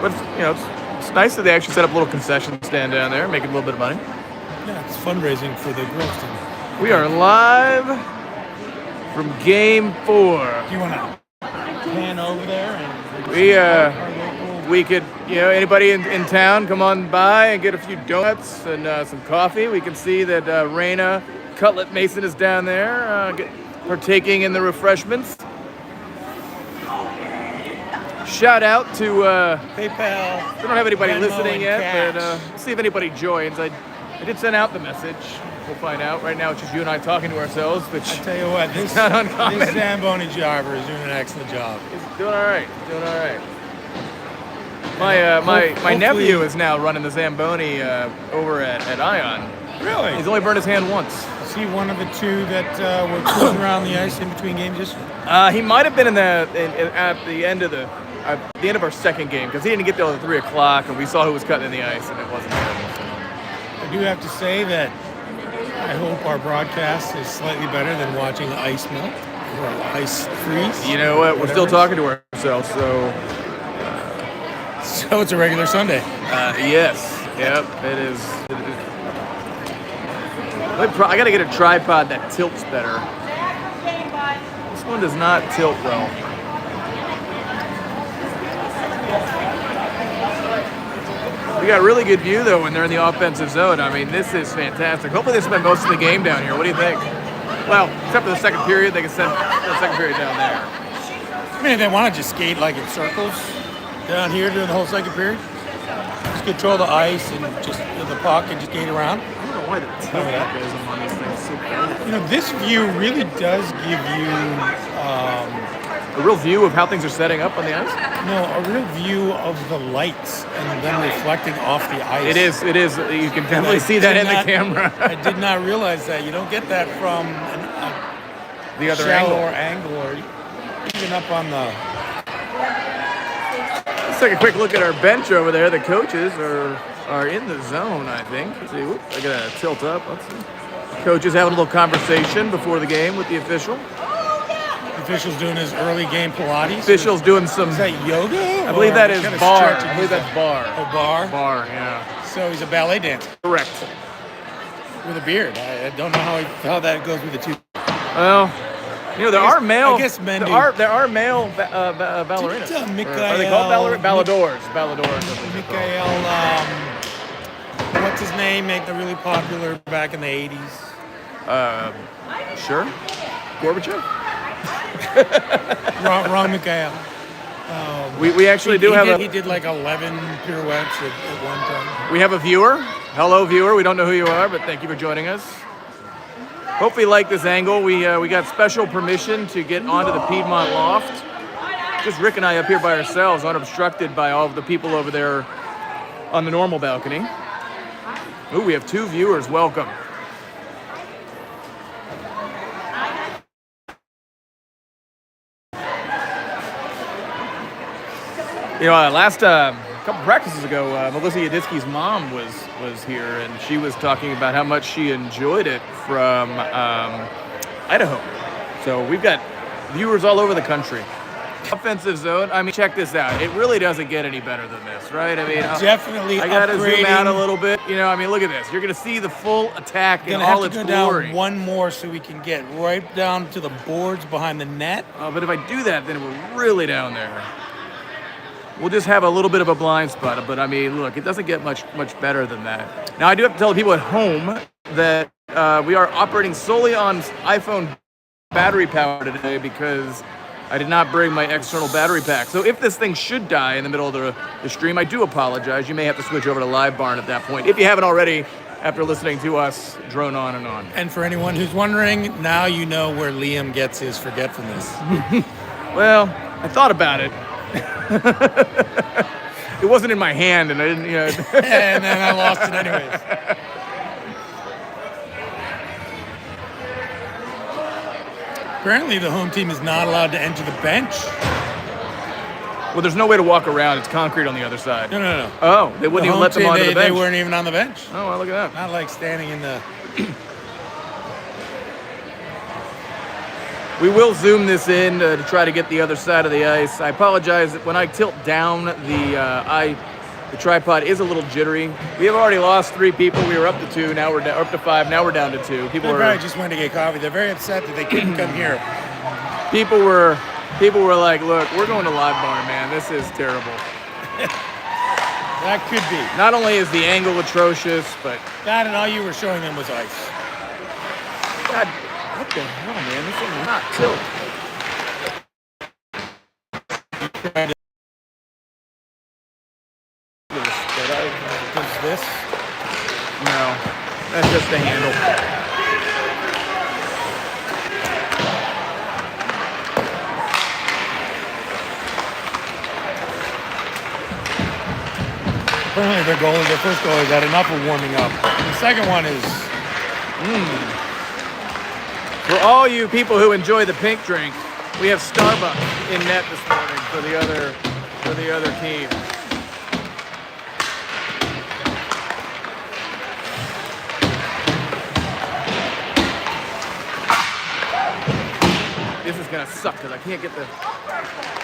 But it's nice that they actually set up a little concession stand down there, making a little bit of money. Yeah, it's fundraising for the girls team. We are live from Game 4. Do you want to pan over there? We could, anybody in town, come on by and get a few donuts and some coffee. We can see that Raina Cutlet Mason is down there partaking in the refreshments. Shout out to PayPal. We don't have anybody Venmo listening and yet, cash. but we'll see if anybody joins. I did send out the message. We'll find out. Right now, it's just you and I talking to ourselves, which I tell you what, this not uncommon. This Zamboni driver is doing an excellent job. He's doing all right. My nephew is now running the Zamboni over at Ion. Really? He's only burned his hand once. Is he one of the two that were cruising around the ice in between games yesterday? He might have been at the end of our second game, because he didn't get there until 3 o'clock, and we saw who was cutting in the ice, and it wasn't him. I do have to say that I hope our broadcast is slightly better than watching ice melt or ice freeze. You know what? We're still talking to ourselves, so. So it's a regular Sunday. Yes. Yep. It is. I gotta get a tripod that tilts better. This one does not tilt well. We got a really good view though when they're in the offensive zone. I mean, this is fantastic. Hopefully they spend most of the game down here. What do you think? Well, except for the second period, they can send the second period down there. I mean, if they want to just skate like in circles down here during the whole second period, just control the ice and just the puck and just skate around. I don't know why the tilt goes on these things so bad. This view really does give you a real view of how things are setting up on the ice? No, a real view of the lights and them reflecting off the ice. It is. You can definitely see that in the camera. I did not realize that. You don't get that from the other angle or even up on the... Let's take a quick look at our bench over there. The coaches are in the zone, I think. Let's see. Whoops, I gotta tilt up. Let's see. Coaches having a little conversation before the game with the official. Official's doing his early game Pilates. Official's doing some... Is that yoga? I believe that is bar. I believe that's bar. Oh, bar? Bar, yeah. So he's a ballet dancer. Correct. With a beard. I don't know how that goes with the two. Well, there are male... I guess men do. There are male ballerinas. Are they called balladors? Balladors. Mikhail, what's his name? Made them really popular back in the 80s. Sure. Gorbachev? wrong Mikhail. We actually He did like 11 pirouettes at one time. We have a viewer. Hello, viewer. We don't know who you are, but thank you for joining us. Hopefully you like this angle. We got special permission to get onto the Piedmont loft. Just Rick and I up here by ourselves, unobstructed by all of the people over there on the normal balcony. Ooh, we have 2 viewers. Welcome. Last couple practices ago, Melissa Yaditsky's mom was here, and she was talking about how much she enjoyed it from Idaho. So we've got viewers all over the country. Offensive zone. I mean, check this out. It really doesn't get any better than this, right? I mean, definitely. I gotta zoom out a little bit. I mean, look at this. You're gonna see the full attack in all its glory. Gonna have to go down one more so we can get right down to the boards behind the net. But if I do that, then we're really down there. We'll just have a little bit of a blind spot, but I mean, look, it doesn't get much better than that. Now, I do have to tell the people at home that we are operating solely on iPhone battery power today because I did not bring my external battery pack. So if this thing should die in the middle of the stream, I do apologize. You may have to switch over to Live Barn at that point, if you haven't already, after listening to us drone on and on. And for anyone who's wondering, now you know where Liam gets his forgetfulness. Well, I thought about it. It wasn't in my hand, and I didn't, and then I lost it anyways. Apparently, the home team is not allowed to enter the bench. Well, there's no way to walk around. It's concrete on the other side. No. Oh, they wouldn't even let them onto the bench. They weren't even on the bench. Oh, well, look at that. Not like standing in the... We will zoom this in to try to get the other side of the ice. I apologize when I tilt down the tripod is a little jittery. We have already lost 3 people. We were up to 2. Now we're up to 5. Now we're down to 2. People probably just went to get coffee. They're very upset that they couldn't come here. People were like, look, we're going to Live Barn, man. This is terrible. That could be. Not only is the angle atrocious, but that and all you were showing them was ice. God, what the hell, man? This thing is not tilt. Is this? No, that's just the handle. Apparently their first goalie got enough of warming up. The second one is... For all you people who enjoy the pink drink, we have Starbucks in net this morning for the other team. This is gonna suck because I can't get the...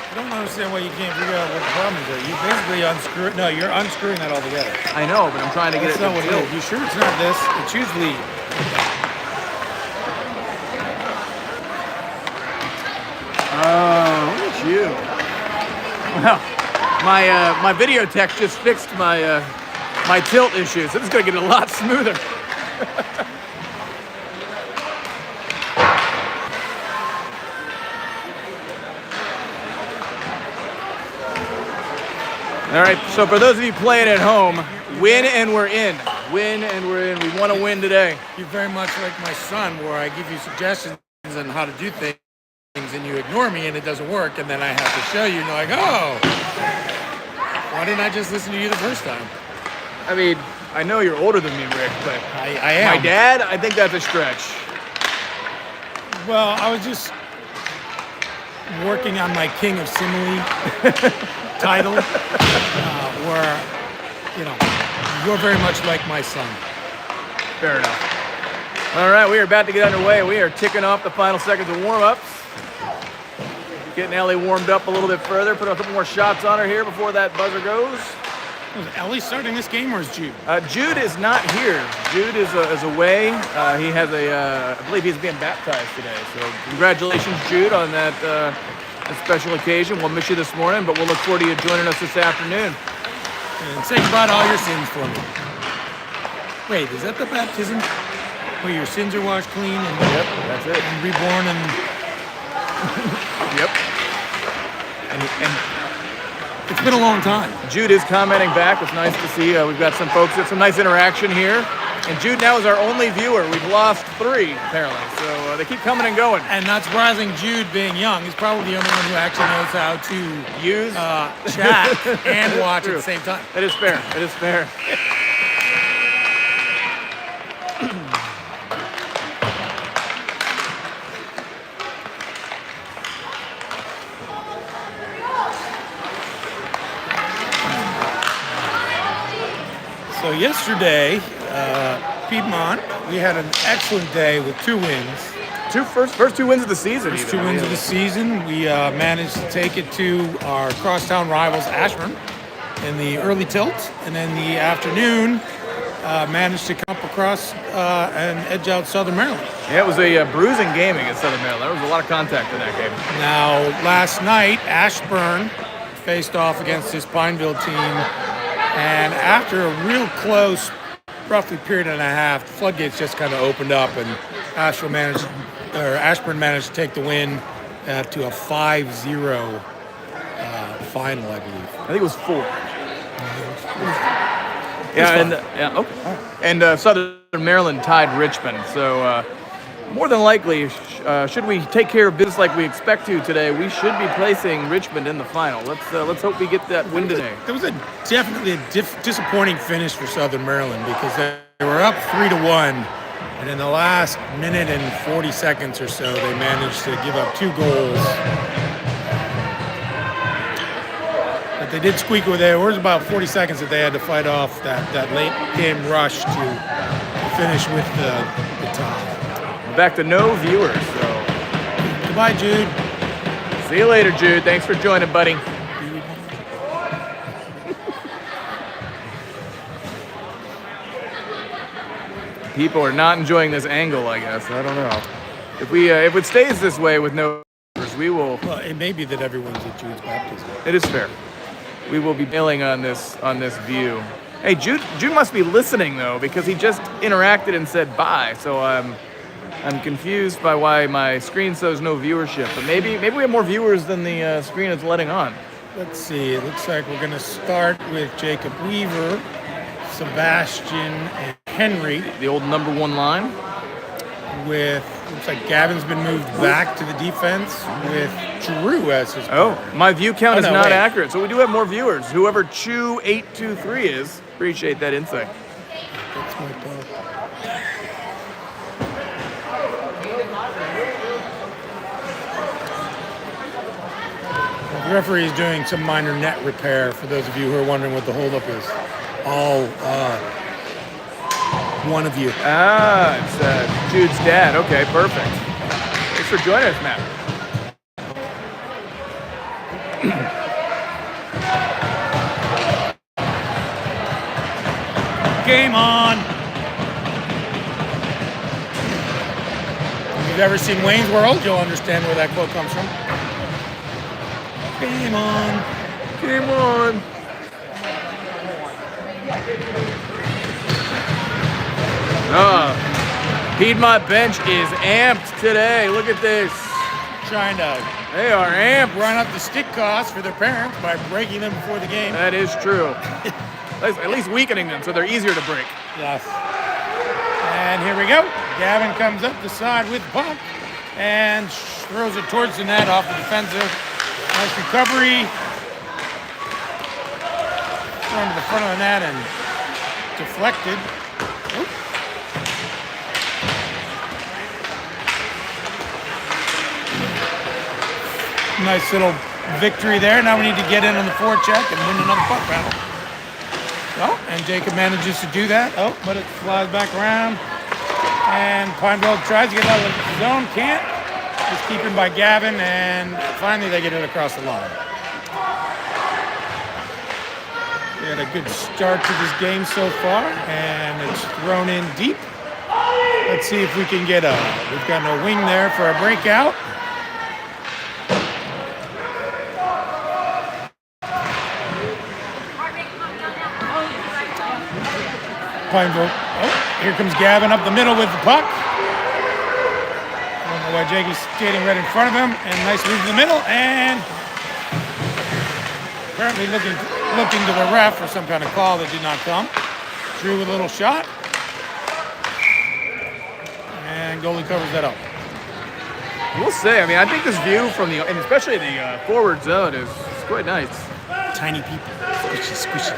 I don't understand why you can't figure out what the problem is. You basically unscrew... No, you're unscrewing that all together. I know, but I'm trying to get That's not what it is. You sure it's not this? It's usually... Oh, look at you. Well, my video tech just fixed my my tilt issues. This is gonna get a lot smoother. All right, so for those of you playing at home, win and we're in. Win and we're in. We want to win today. You're very much like my son, where I give you suggestions on how to do things, and you ignore me, and it doesn't work, and then I have to show you, and you're like, oh, why didn't I just listen to you the first time? I mean, I know you're older than me, Rick, but I am. My dad, I think that's a stretch. Well, I was just working on my King of Simile title, where, you're very much like my son. Fair enough. All right, we are about to get underway. We are ticking off the final seconds of warm-ups. Getting Ellie warmed up a little bit further. Put a couple more shots on her here before that buzzer goes. Was Ellie starting this game, or is Jude? Jude is not here. Jude is away. He has I believe he's being baptized today. So congratulations, Jude, on that special occasion. We'll miss you this morning, but we'll look forward to you joining us this afternoon. And say goodbye to all your sins for me. Wait, is that the baptism? Where your sins are washed clean and yep, that's it. And reborn and yep. And it's been a long time. Jude is commenting back. It's nice to see. We've got some folks with some nice interaction here. And Jude now is our only viewer. We've lost 3 apparently, so they keep coming and going. And not surprising, Jude being young, he's probably the only one who actually knows how to use, chat, and watch at the same time. That is fair. It is fair. So yesterday, Piedmont, we had an excellent day with 2 wins. First 2 wins of the season. First 2 wins of the season. We managed to take it to our crosstown rivals, Ashburn, in the early tilt, and in the afternoon, managed to come up across and edge out Southern Maryland. Yeah, it was a bruising game against Southern Maryland. There was a lot of contact in that game. Now, last night, Ashburn faced off against this Pineville team, and after a real close, roughly period and a half, the floodgates just kind of opened up, and Ashburn managed to take the win to a 5-0 final, I believe. I think it was 4. Okay. And Southern Maryland tied Richmond. So more than likely, should we take care of business like we expect to today, we should be placing Richmond in the final. Let's hope we get that win today. There was definitely a disappointing finish for Southern Maryland, because they were up 3-1, and in the last minute and 40 seconds or so, they managed to give up 2 goals. But they did squeak with it. There was about 40 seconds that they had to fight off that late game rush to finish with the tie. Back to no viewers, so Goodbye, Jude. See you later, Jude. Thanks for joining, buddy. People are not enjoying this angle, I guess. I don't know. If it stays this way with no viewers, we will. Well, it may be that everyone's at Jude's baptism. It is fair. We will be bailing on this view. Hey, Jude must be listening though, because he just interacted and said bye. So I'm confused by why my screen shows no viewership. But maybe we have more viewers than the screen is letting on. Let's see. It looks like we're going to start with Jacob Weaver, Sebastian, and Henry. The old number one line. Looks like Gavin's been moved back to the defense with Drew as his Oh, partner. my view count is not wait. accurate. So we do have more viewers. Whoever Chew823 is, appreciate that insight. That's my dog. The referee is doing some minor net repair for those of you who are wondering what the holdup is. One of you. Ah, it's Jude's dad. Okay, perfect. Thanks for joining us, Matt. Game on. If you've ever seen Wayne's World, you'll understand where that quote comes from. Game on. Game on. Piedmont bench is amped today. Look at this. Trying to They are amped. run up the stick costs for their parents by breaking them before the game. That is true. At least weakening them so they're easier to break. Yes. And here we go. Gavin comes up the side with the puck and throws it towards the net off the defensive. Nice recovery. Thrown to the front of the net and deflected. Oop. Nice little victory there. Now we need to get in on the forecheck and win another puck battle. Oh, and Jacob manages to do that. Oh, but it flies back around. And Pineville tries to get out of the zone. Can't. It's keeping by Gavin. And finally they get it across the line. We had a good start to this game so far. And it's thrown in deep. Let's see if we can get we've got no wing there for a breakout. Pineville. Oh, here comes Gavin up the middle with the puck. I don't know why Jakey's skating right in front of him. And nice move in the middle. And apparently looking to the ref for some kind of call that did not come. Drew with a little shot. And goalie covers that up. We'll say. I mean, I think this view from and especially the forward zone is quite nice. Tiny people. Squishy.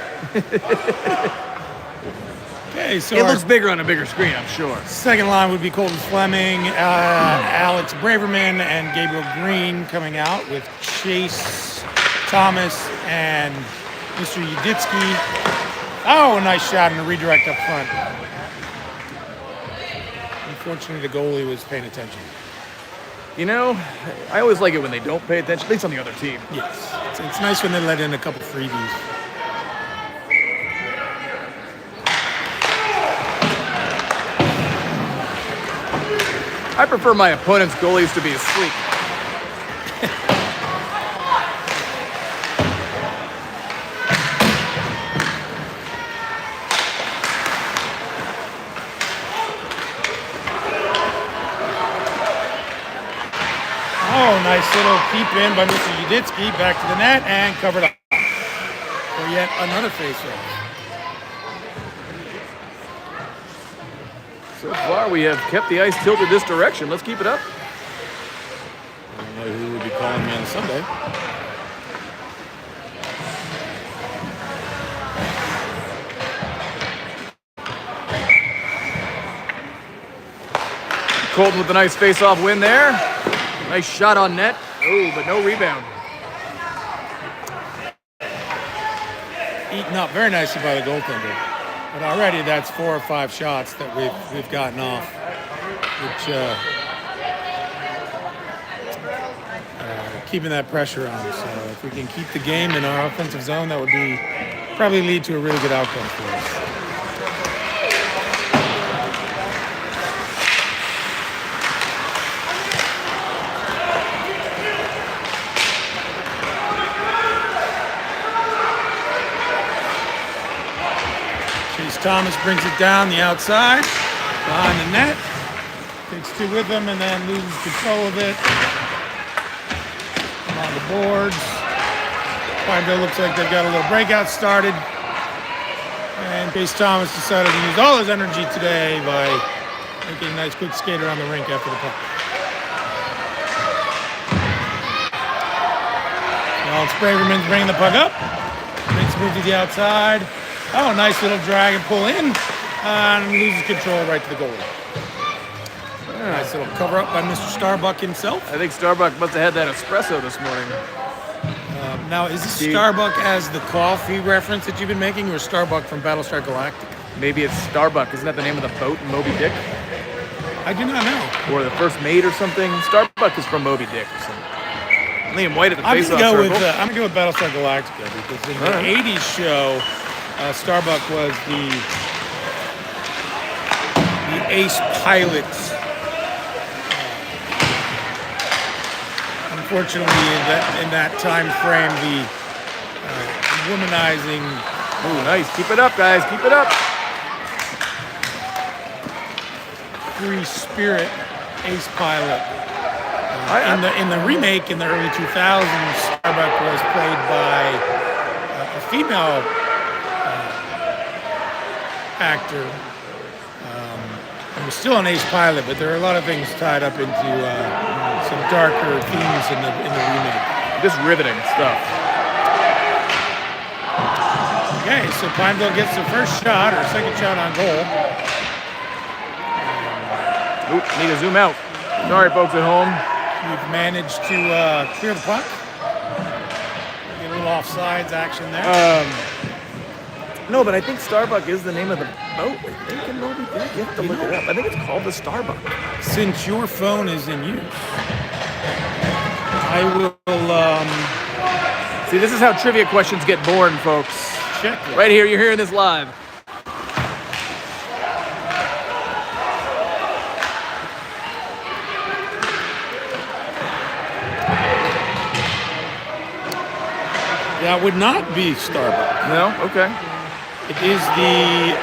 Okay, so It looks bigger on a bigger screen, I'm sure. second line would be Colton Fleming, Alex Braverman, and Gabriel Green coming out with Chase Thomas and Mr. Uditsky. Oh, a nice shot and a redirect up front. Unfortunately, the goalie was paying attention. You know, I always like it when they don't pay attention, at least on the other team. Yes, it's nice when they let in a couple freebies. I prefer my opponent's goalies to be asleep. Oh, nice little keep in by Mr. Uditsky. Back to the net and covered up for yet another faceoff. So far, we have kept the ice tilted this direction. Let's keep it up. I don't know who would be calling me on Sunday. Colton with a nice face-off win there. Nice shot on net. Oh, but no rebound. Eaten up very nicely by the goaltender. But already that's 4 or 5 shots that we've gotten off, which keeping that pressure on. So if we can keep the game in our offensive zone, that would probably lead to a really good outcome for us. Thomas brings it down the outside, behind the net, takes two with him, and then loses control of it. I'm on the boards. Pineville looks like they've got a little breakout started. And Chase Thomas decided to use all his energy today by making a nice quick skate around the rink after the puck. Now Spraverman's bringing the puck up. Makes a move to the outside. Oh, nice little drag and pull in, and loses control right to the goalie. Nice little cover up by Mr. Starbuck himself. I think Starbuck must have had that espresso this morning. Now, is this Starbuck as the coffee reference that you've been making, or Starbuck from Battlestar Galactica? Maybe it's Starbuck. Isn't that the name of the boat in Moby Dick? I do not know. Or the first mate or something? Starbuck is from Moby Dick or something. Liam White at the face-off circle. I'm going to go with Battlestar Galactica, because in the 80s show, Starbuck was the ace pilot. Unfortunately, in that time frame, the womanizing. Ooh, nice. Keep it up, guys. Keep it up. Free spirit ace pilot. In the remake in the early 2000s, Starbuck was played by a female actor. He was still an ace pilot, but there are a lot of things tied up into some darker themes in the remake. Just riveting stuff. Okay, so Pineville gets the first shot or second shot on goal. Oop, need to zoom out. Sorry, folks at home. We've managed to clear the puck. Get a little offsides action there. No, but I think Starbuck is the name of the boat. I think in Moby Dick. You have to look it up. I think it's called the Starbuck. Since your phone is in use, I will See, this is how trivia questions get born, folks. check it. Right here, you're hearing this live. That would not be Starbuck. No? Okay. It is the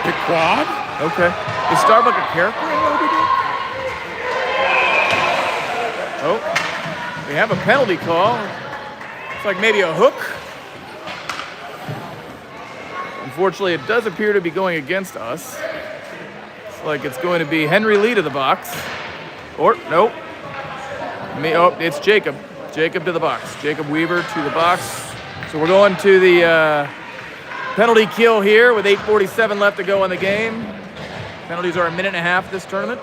Piquad. Okay. Is Starbuck a character in Moby Dick? Oh, we have a penalty call. It's like maybe a hook. Unfortunately, it does appear to be going against us. It's like it's going to be Henry Lee to the box. Or, nope. It's Jacob. Jacob to the box. Jacob Weaver to the box. So we're going to the penalty kill here with 8:47 left to go in the game. Penalties are a minute and a half this tournament.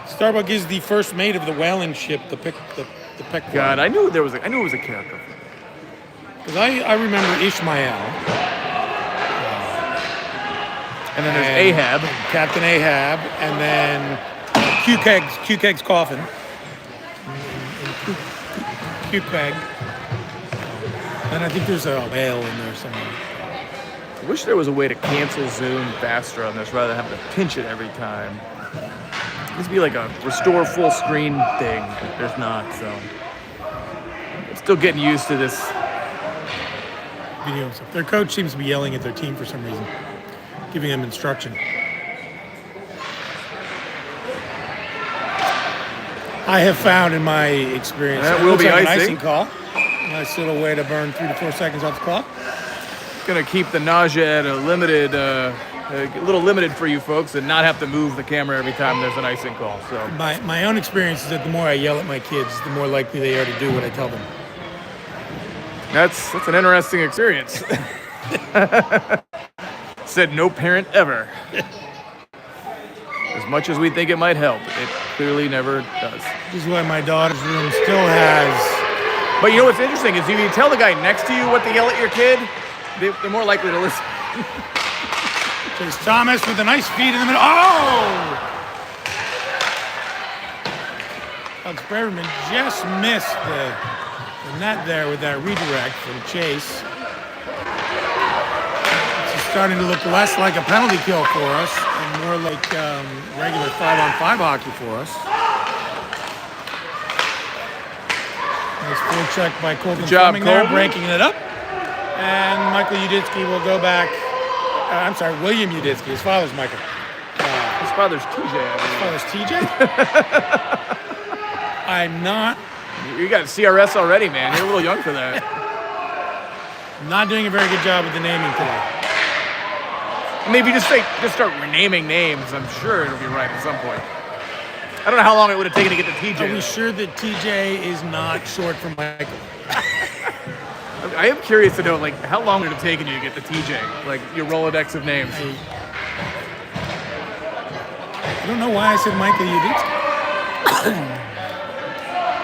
Starbuck is the first mate of the whaling ship, the Piquad. God, I knew it was a character. Because I remember Ishmael. And then there's Ahab. Captain Ahab, and then Q-Keg's coffin. Q-Keg. And I think there's a whale in there somewhere. I wish there was a way to cancel zoom faster on this rather than having to pinch it every time. This would be like a restore full screen thing. There's not, so. I'm still getting used to this. Videos. Their coach seems to be yelling at their team for some reason, giving them instruction. I have found in my experience that will be like icing. An icing call. Nice little way to burn 3 to 4 seconds off the clock. Gonna keep the nausea at a limited, a little limited for you folks, and not have to move the camera every time there's an icing call. So my own experience is that the more I yell at my kids, the more likely they are to do what I tell them. that's an interesting experience. Said no parent ever. As much as we think it might help, it clearly never does. This is why my daughter's room still has. But you know what's interesting is if you tell the guy next to you what to yell at your kid, they're more likely to listen. Chase Thomas with a nice feed in the middle. Oh! Alex Braverman just missed the net there with that redirect from Chase. It's starting to look less like a penalty kill for us and more like regular 5-on-5 hockey for us. Nice full check by Colton Fleming there, breaking it up. And Michael Uditsky will go back. I'm sorry, William Uditsky. His father's Michael. His father's TJ. His father's TJ? I'm not. You got CRS already, man. You're a little young for that. Not doing a very good job with the naming today. I mean, if you just start renaming names, I'm sure it'll be right at some point. I don't know how long it would have taken to get to TJ. Are we sure that TJ is not short for Michael? I am curious to know, like, how long would it have taken you to get to TJ? Like, your Rolodex of names. I don't know why I said Michael Uditsky.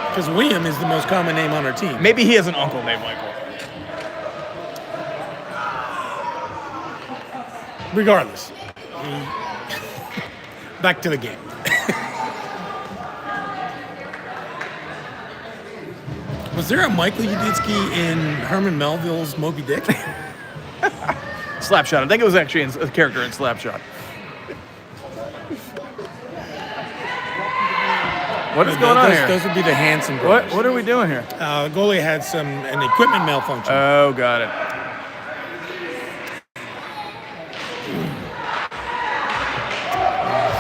Because William is the most common name on our team. Maybe he has an uncle named Michael. Regardless. Back to the game. Was there a Michael Uditsky in Herman Melville's Moby Dick? Slapshot. I think it was actually a character in Slapshot. What is going on here? Those would be the Hanson brothers. What are we doing here? The goalie had an equipment malfunction. Oh, got it.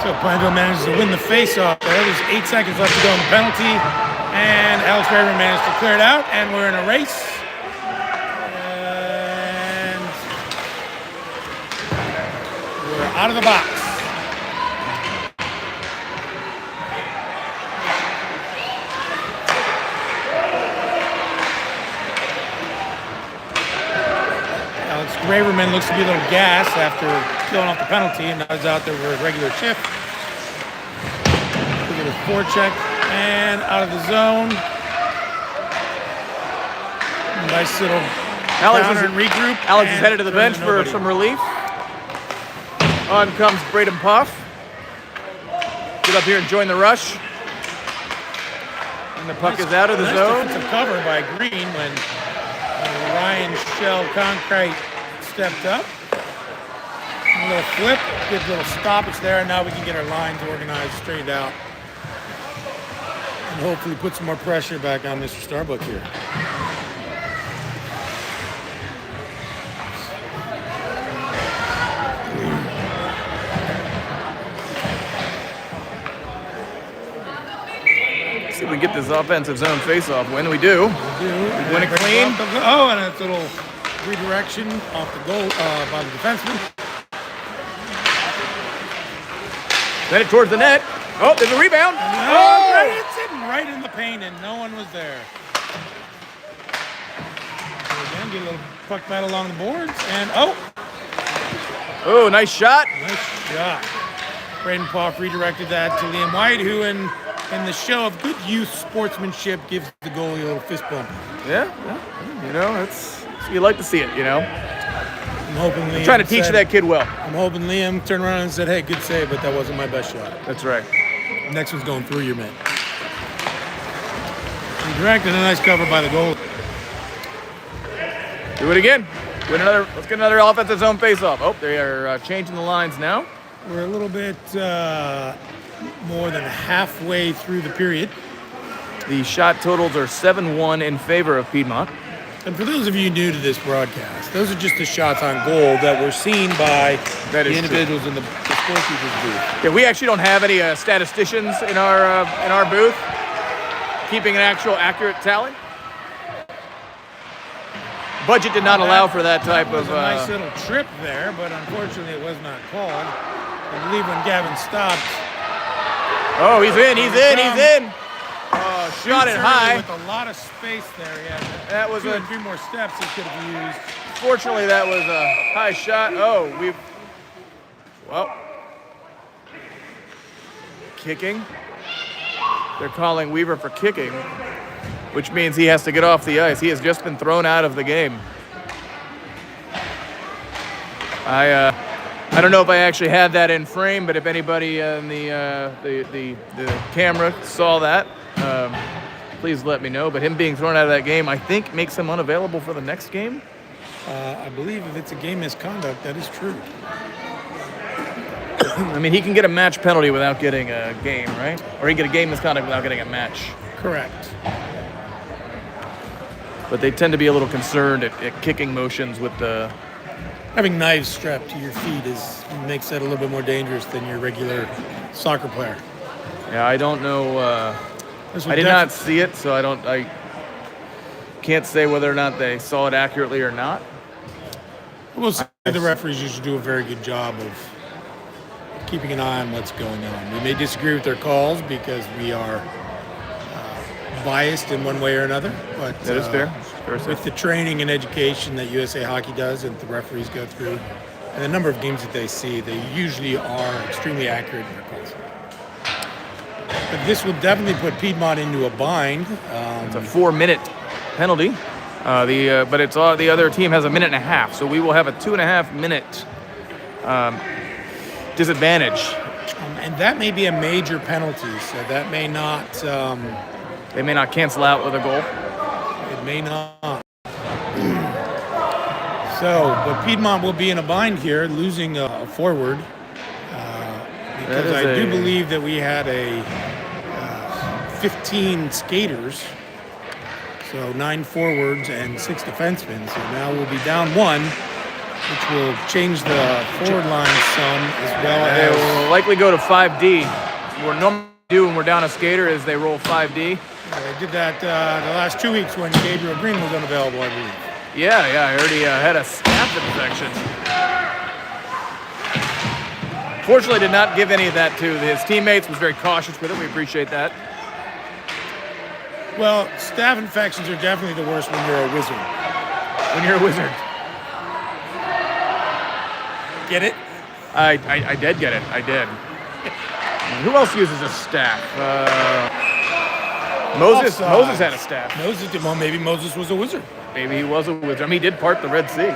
So Pineville manages to win the face-off there. There's 8 seconds left to go in the penalty. And Alex Braverman managed to clear it out, and we're in a race. And we're out of the box. Alex Braverman looks to be a little gassed after killing off the penalty, and now he's out there for a regular shift. Look at his forecheck. And out of the zone. Nice little counter and regroup. Alex is headed to the bench for some relief. On comes Braden Puff. Get up here and join the rush. And the puck is out of the zone. Defensive cover by Green when Ryan Shell Concrete stepped up. A little flip, good little stoppage there, and now we can get our lines organized, straightened out. And hopefully put some more pressure back on Mr. Starbuck here. Let's see if we can get this offensive zone face-off win. We do. We win it clean. Oh, and it's a little redirection off the goal by the defenseman. Send it towards the net. Oh, there's a rebound. Oh! It's sitting right in the paint, and no one was there. So again, get a little puck battle along the boards, and oh, nice shot. Nice shot. Braden Poff redirected that to Liam White, who in the show of good youth sportsmanship gives the goalie a little fist bump. Yeah. You know, you like to see it, you know. I'm hoping Liam trying to teach that kid well. I'm hoping Liam turned around and said, hey, good save, but that wasn't my best shot. That's right. Next one's going through your man. Redirected, a nice cover by the goal. Do it again. Let's get another offensive zone face-off. Oh, they are changing the lines now. We're a little bit more than halfway through the period. The shot totals are 7-1 in favor of Piedmont. And for those of you new to this broadcast, those are just the shots on goal that were seen by the individuals in the scorekeeper's booth. Yeah, we actually don't have any statisticians in our booth keeping an actual accurate tally. Budget did not allow for that type of. A nice little trip there, but unfortunately it was not called. I believe when Gavin stopped. Oh, he's in. Shot it high. With a lot of space there. Yeah, that was 2 or 3 more steps he could have used. Fortunately, that was a high shot. Oh, kicking. They're calling Weaver for kicking, which means he has to get off the ice. He has just been thrown out of the game. I don't know if I actually had that in frame, but if anybody in the camera saw that, please let me know. But him being thrown out of that game, I think, makes him unavailable for the next game. I believe if it's a game misconduct, that is true. I mean, he can get a match penalty without getting a game, right? Or he can get a game misconduct without getting a match. Correct. But they tend to be a little concerned at kicking motions with the... Having knives strapped to your feet makes that a little bit more dangerous than your regular soccer player. Yeah, I don't know. I did not see it, so I can't say whether or not they saw it accurately or not. We'll say the referees usually do a very good job of keeping an eye on what's going on. We may disagree with their calls because we are biased in one way or another, but that is fair. With the training and education that USA Hockey does and the referees go through, and the number of games that they see, they usually are extremely accurate in their calls. But this will definitely put Piedmont into a bind. It's a 4-minute penalty, but it's the other team has a minute and a half, so we will have a 2.5-minute disadvantage. And that may be a major penalty, so that may not... they may not cancel out with a goal. It may not. But Piedmont will be in a bind here, losing a forward. Because I do believe that we had 15 skaters, so 9 forwards and 6 defensemen. So now we'll be down 1, which will change the forward line some, as well as... They will likely go to 5D. What normally do when we're down a skater is they roll 5D. They did that the last 2 weeks when Gabriel Green was unavailable, I believe. Yeah, I heard he had a staph infection. Fortunately, did not give any of that to his teammates. Was very cautious with it. We appreciate that. Well, staph infections are definitely the worst when you're a wizard. When you're a wizard. Get it? I did get it. I did. Who else uses a staff? Moses had a staff. Moses did. Well, maybe Moses was a wizard. Maybe he was a wizard. I mean, he did part the Red Sea.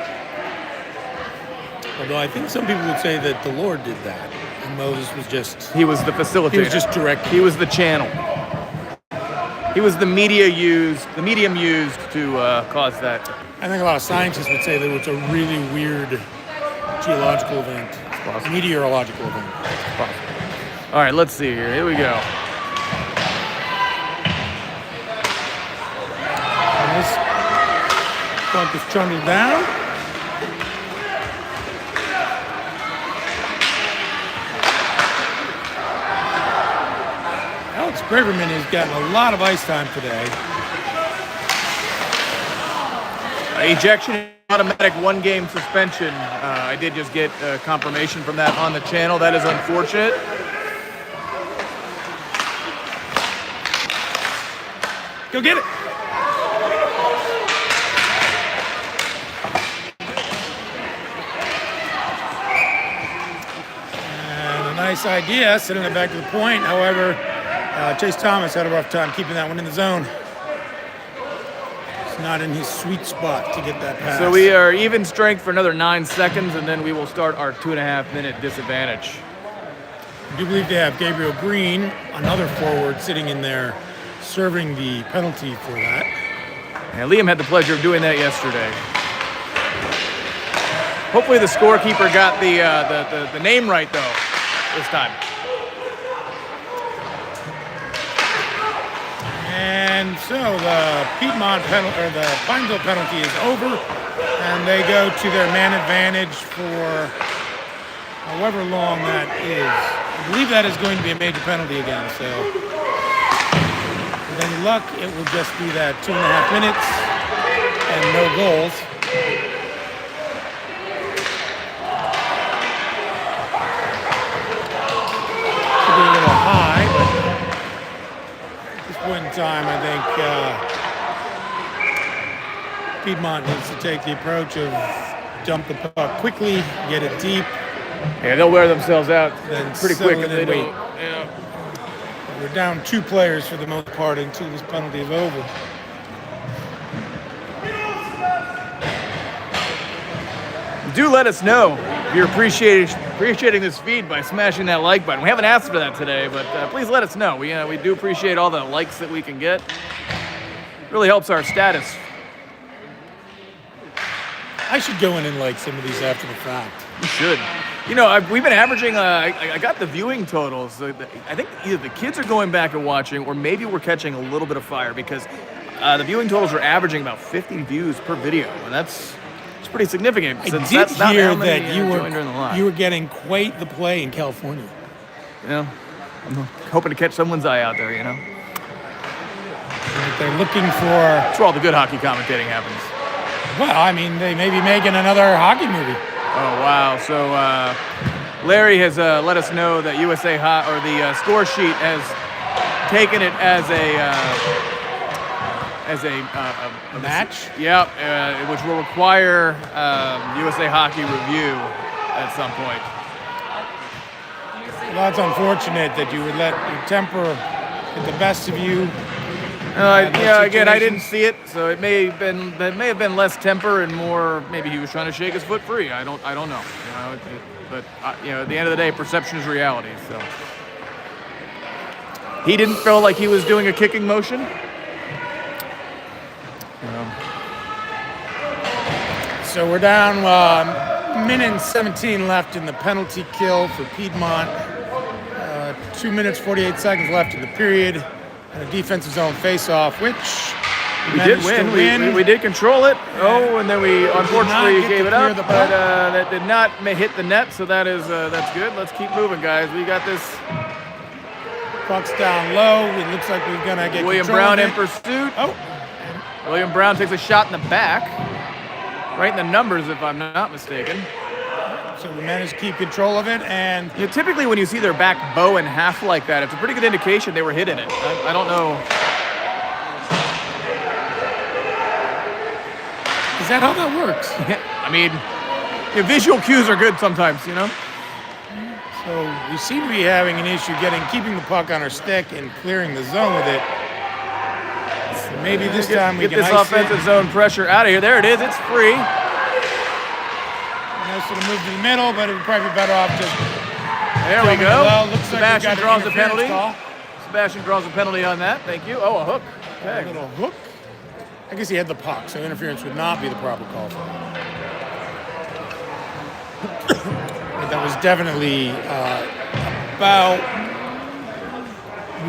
Although I think some people would say that the Lord did that, and Moses was just... He was the facilitator. He was just directing. He was the channel. He was the medium used to cause that. I think a lot of scientists would say that it's a really weird geological event. Meteorological event. It's possible. All right, let's see here. Here we go. And this puck is trundled down. Alex Braverman has gotten a lot of ice time today. Ejection, automatic 1-game suspension. I did just get confirmation from that on the channel. That is unfortunate. Go get it. And a nice idea, sending it back to the point. However, Chase Thomas had a rough time keeping that one in the zone. It's not in his sweet spot to get that pass. So we are even strength for another 9 seconds, and then we will start our 2.5-minute disadvantage. I do believe they have Gabriel Green, another forward, sitting in there, serving the penalty for that. And Liam had the pleasure of doing that yesterday. Hopefully the scorekeeper got the name right though this time. And so the Piedmont penalty, or the Pineville penalty, is over, and they go to their man advantage for however long that is. I believe that is going to be a major penalty again. So with any luck, it will just be that 2.5 minutes and no goals. Could be a little high, but at this point in time, I think Piedmont needs to take the approach of dump the puck quickly, get it deep. Yeah, they'll wear themselves out pretty quick if they wait. don't. Yeah. We're down 2 players for the most part until this penalty is over. Do let us know If you're appreciating this feed by smashing that like button. We haven't asked for that today, but please let us know. We do appreciate all the likes that we can get. Really helps our status. I should go in and like some of these after the fact. You should. We've been averaging, I got the viewing totals. I think either the kids are going back and watching, or maybe we're catching a little bit of fire because the viewing totals are averaging about 50 views per video, and that's pretty significant. I Since did that's not hear how many, that you were getting quite the play in California. I'm hoping to catch someone's eye out there, They're looking for... That's where all the good hockey commentating happens. Well, I mean, they may be making another hockey movie. Oh, wow. So Larry has let us know that USA or the score sheet has taken it as a match? Yeah, which will require USA Hockey review at some point. Well, it's unfortunate that you would let your temper get the best of you. Again, I didn't see it, so it may have been less temper and more. Maybe he was trying to shake his foot free. I don't know. But at the end of the day, perception is reality. So he didn't feel like he was doing a kicking motion. So we're down minute and 17 left in the penalty kill for Piedmont. 2 minutes 48 seconds left in the period. And a defensive zone face-off, which we did win. We did control it. And then we unfortunately gave it up, but that did not hit the net. So that's good. Let's keep moving, guys. We got this. Puck's down low. It looks like we're gonna get William Brown in pursuit. William Brown takes a shot in the back, right in the numbers, if I'm not mistaken. So we managed to keep control of it, and typically when you see their back bow in half like that, it's a pretty good indication they were hitting it. I don't know. Is that how that works? I mean, visual cues are good sometimes, So we seem to be having an issue keeping the puck on our stick and clearing the zone with it. So maybe this time we can get this offensive zone pressure out of here. There it is. It's free. Sort of move to the middle, but it would probably be better off just. There we go. Sebastian draws a penalty. Sebastian draws a penalty on that. Thank you. Oh, a hook. Okay. A little hook. I guess he had the puck, so interference would not be the proper call for him. But that was definitely about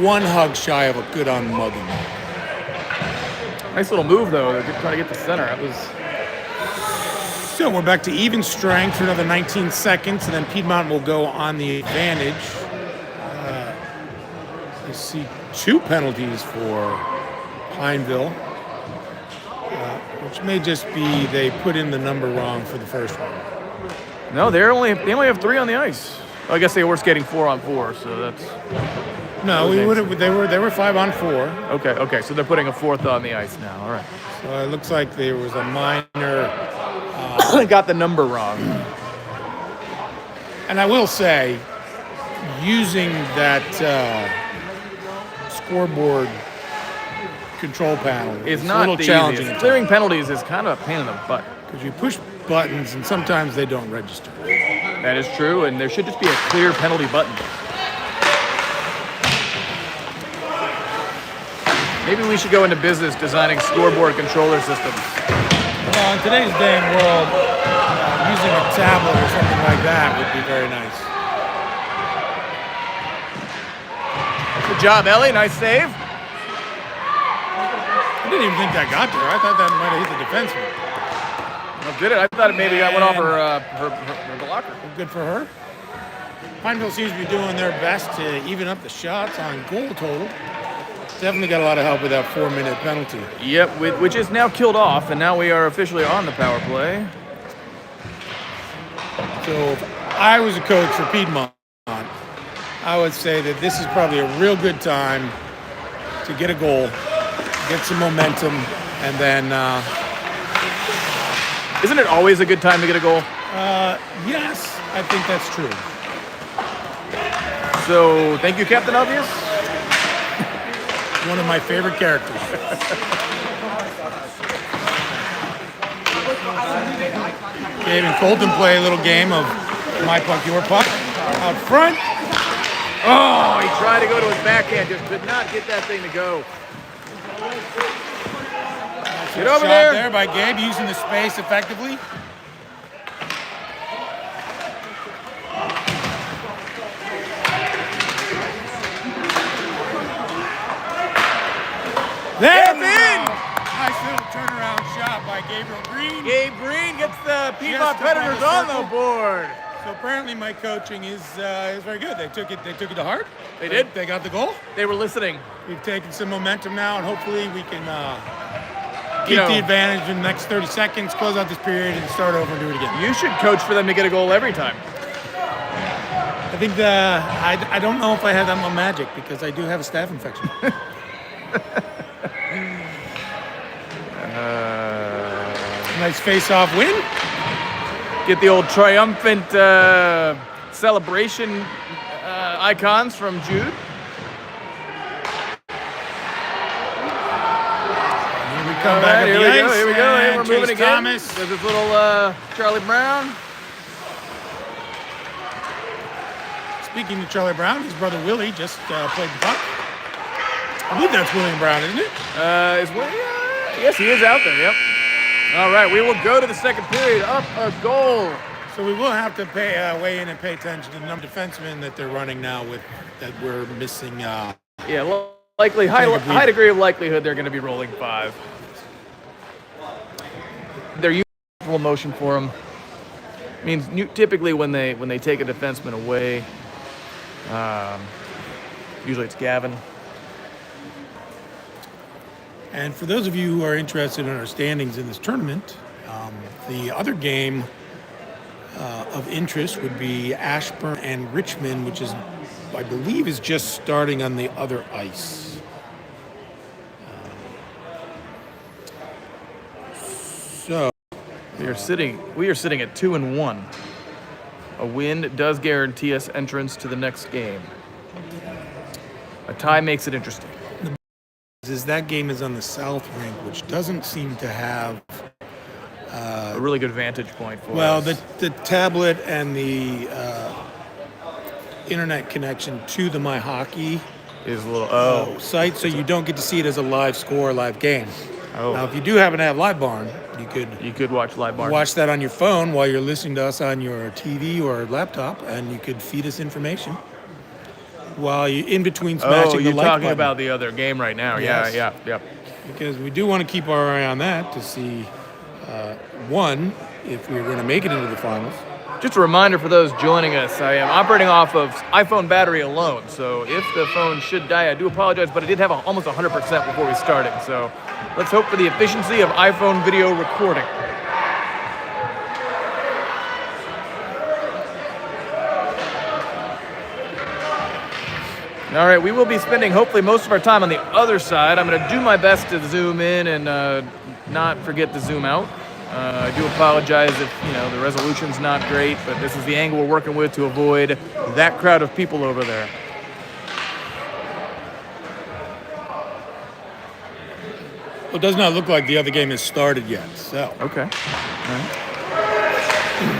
one hug shy of a good on mugging. Nice little move, though. They're trying to get the center. That was. So we're back to even strength for another 19 seconds, and then Piedmont will go on the advantage. I see 2 penalties for Pineville, which may just be they put in the number wrong for the first one. No, they only have 3 on the ice. I guess they were skating 4-on-4, so that's. No, they were 5-on-4. Okay. So they're putting a 4th on the ice now. All right. So it looks like there was a minor. Got the number wrong. And I will say, using that scoreboard control panel is not a little challenging. Clearing penalties is kind of a pain in the butt. Because you push buttons and sometimes they don't register. That is true, and there should just be a clear penalty button. Maybe we should go into business designing scoreboard controller systems. Well, in today's day and world, using a tablet or something like that would be very nice. Good job, Ellie. Nice save. I didn't even think that got there. I thought that might have hit the defenseman. Well, did it? I thought it maybe went off her blocker. Good for her. Pineville seems to be doing their best to even up the shots on goal total. Definitely got a lot of help with that 4-minute penalty. Yep, which is now killed off, and now we are officially on the power play. So if I was a coach for Piedmont, I would say that this is probably a real good time to get a goal, get some momentum, and then... Isn't it always a good time to get a goal? Yes, I think that's true. So, thank you, Captain Obvious. One of my favorite characters. Gabe and Colton play a little game of My puck, your puck. Out front. Oh, he tried to go to his backhand, just could not get that thing to go. Get over Shot there. by Gabe, using the space effectively. There It's in. Nice little turnaround shot by Gabriel Green. Gabe Green gets the Piedmont Just above Predators the on circle. the board. So apparently my coaching is very good. They took it to heart. They did. They got the goal. They were listening. We've taken some momentum now, and hopefully we can You keep know, the advantage in the next 30 seconds, close out this period, and start over and do it again. You should coach for them to get a goal every time. I think I don't know if I have that much magic because I do have a staph infection. Nice face-off win. Get the old triumphant celebration icons from Jude. Here we come back Here up we the go. ice. Here we go. Hey, and we're Chase moving again. Thomas. There's this little Charlie Brown. Speaking of Charlie Brown, his brother Willie just played the puck. I believe that's William Brown, isn't it? Yes, he is out there. Yep. All right, we will go to the second period. Up a goal. So we will have to weigh in and pay attention to the number of defensemen that they're running now with that we're missing. Yeah, likely high degree of likelihood they're going to be rolling 5. They're usual motion for them. Means typically when they take a defenseman away, usually it's Gavin. And for those of you who are interested in our standings in this tournament, the other game of interest would be Ashburn and Richmond, which is, I believe, is just starting on the other ice. So We are sitting at 2-1. A win does guarantee us entrance to the next game. A tie makes it interesting. that game is on the south rink, which doesn't seem to have A really good vantage point for well, us. the tablet and the internet connection to the My Hockey Is a little site, so you don't get to see it as a live score, live game. Oh. Now, if you do happen to have Live Barn, You could watch live bar. watch that on your phone while you're listening to us on your TV or laptop, and you could feed us information while you in between smashing the you're like talking button. about the other game right now. Yes. Yeah. Because we do want to keep our eye on that to see, one, if we're going to make it into the finals. Just a reminder for those joining us, I am operating off of iPhone battery alone, so if the phone should die, I do apologize, but it did have almost 100% before we started, so let's hope for the efficiency of iPhone video recording. All right, we will be spending hopefully most of our time on the other side. I'm going to do my best to zoom in and not forget to zoom out. I do apologize if the resolution's not great, but this is the angle we're working with to avoid that crowd of people over there. Well, it does not look like the other game has started yet. So Okay.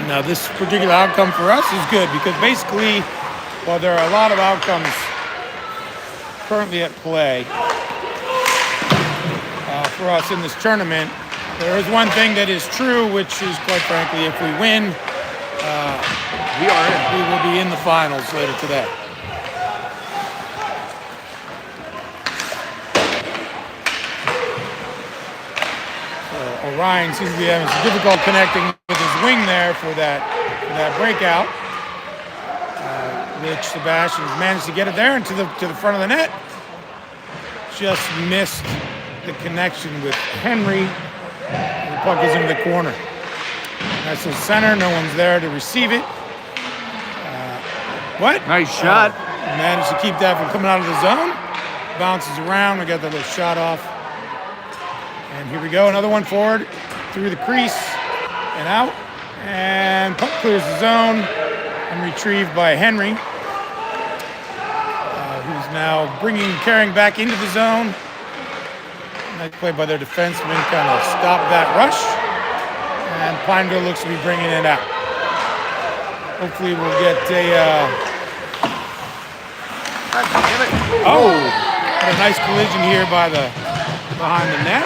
now this particular outcome for us is good because basically, while there are a lot of outcomes currently at play for us in this tournament, there is one thing that is true, which is, quite frankly, if we win, We are in. we will be in the finals later today. So Orion seems to be having some difficult connecting with his wing there for that breakout, which Sebastian's managed to get it there and to the front of the net. Just missed the connection with Henry. The puck is into the corner. That's the center. No one's there to receive it. What? Nice shot. Managed to keep that from coming out of the zone. Bounces around. We got that little shot off. And here we go. Another one forward through the crease and out. And puck clears the zone and retrieved by Henry, who's now carrying back into the zone. Nice play by their defenseman, kind of stop that rush. And Pineville looks to be bringing it out. Hopefully we'll get a God damn it. had a nice collision here behind the net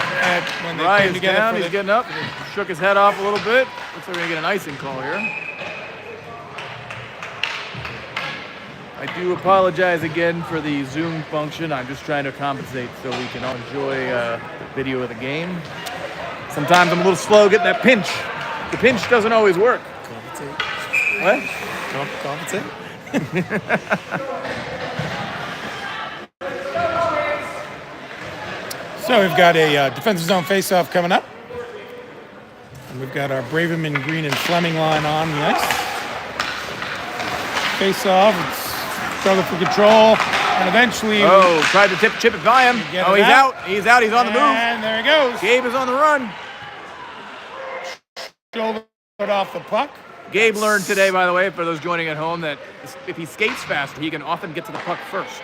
when they came Ryan's together down. for He's getting up. Shook his head off a little bit. Looks like we're going to get an icing call here. I do apologize again for the Zoom function. I'm just trying to compensate so we can all enjoy the video of the game. Sometimes I'm a little slow getting that pinch. The pinch doesn't always work. Compensate. What? Compensate. So we've got a defensive zone face-off coming up. And we've got our Braverman, Green, and Fleming line on the ice. Face-off. It's struggle for control, and eventually... Oh, tried to chip it by him. Oh, he's out. He's out. He's on the move. And there he goes. Gabe is on the run. Shoulder off the puck. Gabe learned today, by the way, for those joining at home, that if he skates faster, he can often get to the puck first.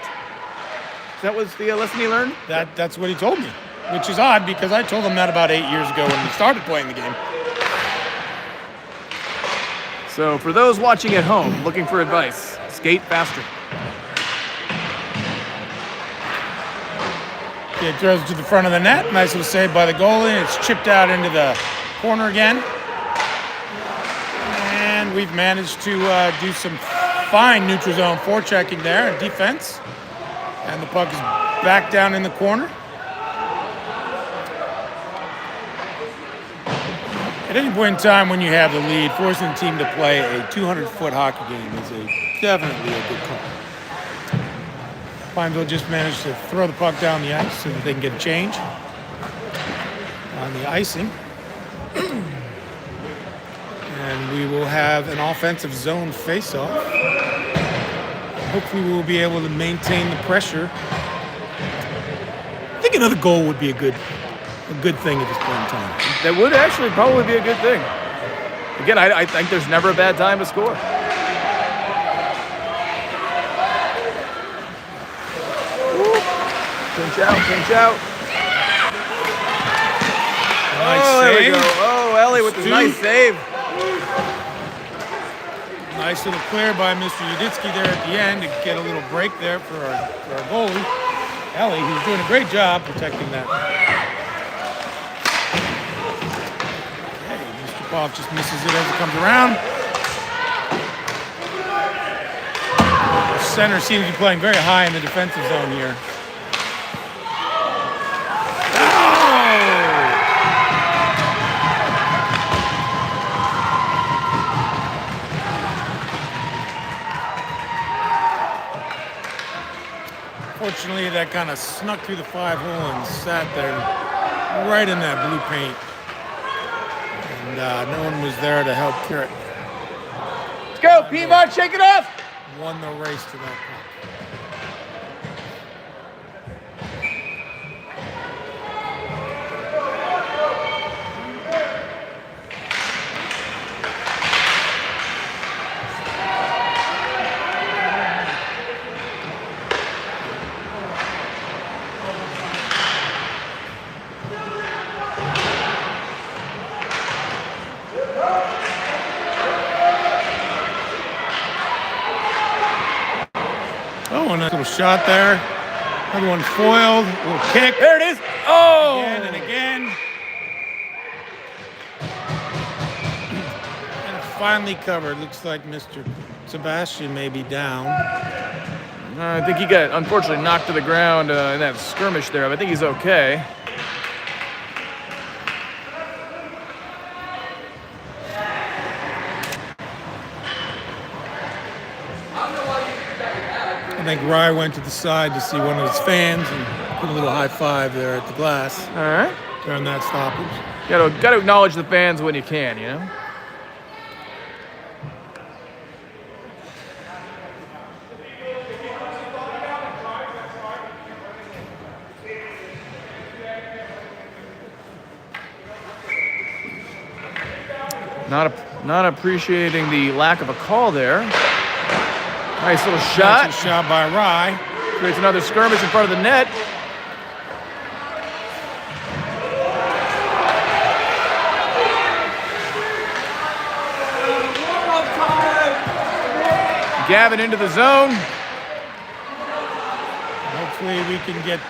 That was the lesson he learned? That's what he told me, which is odd because I told him that about 8 years ago when we started playing the game. So for those watching at home looking for advice, skate faster. It throws it to the front of the net. Nice little save by the goalie. It's chipped out into the corner again. And we've managed to do some fine neutral zone forechecking there and defense. And the puck is back down in the corner. At any point in time when you have the lead, forcing the team to play a 200-foot hockey game is definitely a good call. Pineville just managed to throw the puck down the ice so that they can get a change on the icing. And we will have an offensive zone face-off. Hopefully we will be able to maintain the pressure. I think another goal would be a good thing at this point in time. That would actually probably be a good thing. Again, I think there's never a bad time to score. Pinch out, pinch out. Nice Oh, there we save. go. Oh, Ellie with the nice save. Nice little clear by Mr. Uditsky there at the end to get a little break there for our goalie, Ellie, who's doing a great job protecting that. Okay, Mr. Pop just misses it as it comes around. The center seems to be playing very high in the defensive zone here. Fortunately, that kind of snuck through the 5-hole and sat there right in that blue paint. And no one was there to help cure it. Let's go, Piedmont, shake it off. Won the race to that puck. Oh, and a little shot there. Another one foiled. A little kick. There it is. Oh! Again and again. And it's finally covered. Looks like Mr. Sebastian may be down. I think he got, unfortunately, knocked to the ground in that skirmish there, but I think he's okay. I think Rye went to the side to see one of his fans and put a little high five there at the glass All right. during that stoppage. Got to acknowledge the fans when you can, you know? Not appreciating the lack of a call there. Nice little shot. Nice shot by Rye. Creates another skirmish in front of the net. jabbing into the zone. Hopefully we can get...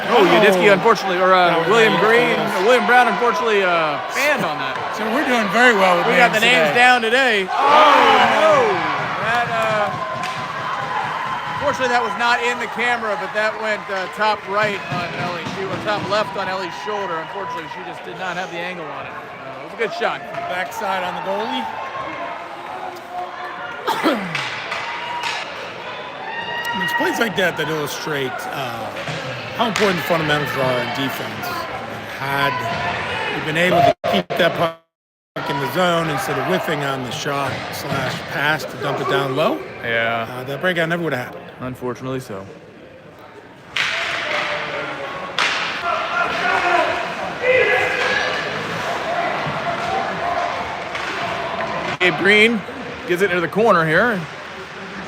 Yuditsky, unfortunately, or William Brown, unfortunately, banned on that. So we're doing very well with We got the names down today. Oh, no. That, unfortunately, that was not in the camera, but that went top right on Ellie. She was top left on Ellie's shoulder. Unfortunately, she just did not have the angle on it. It was a good shot. Backside on the goalie. It's plays like that illustrate how important the fundamentals are in defense. Had we been able to keep that puck in the zone instead of whiffing on the shot/pass to dump it down low, that breakout never would have happened. Unfortunately so. Gabe Green gets it into the corner here.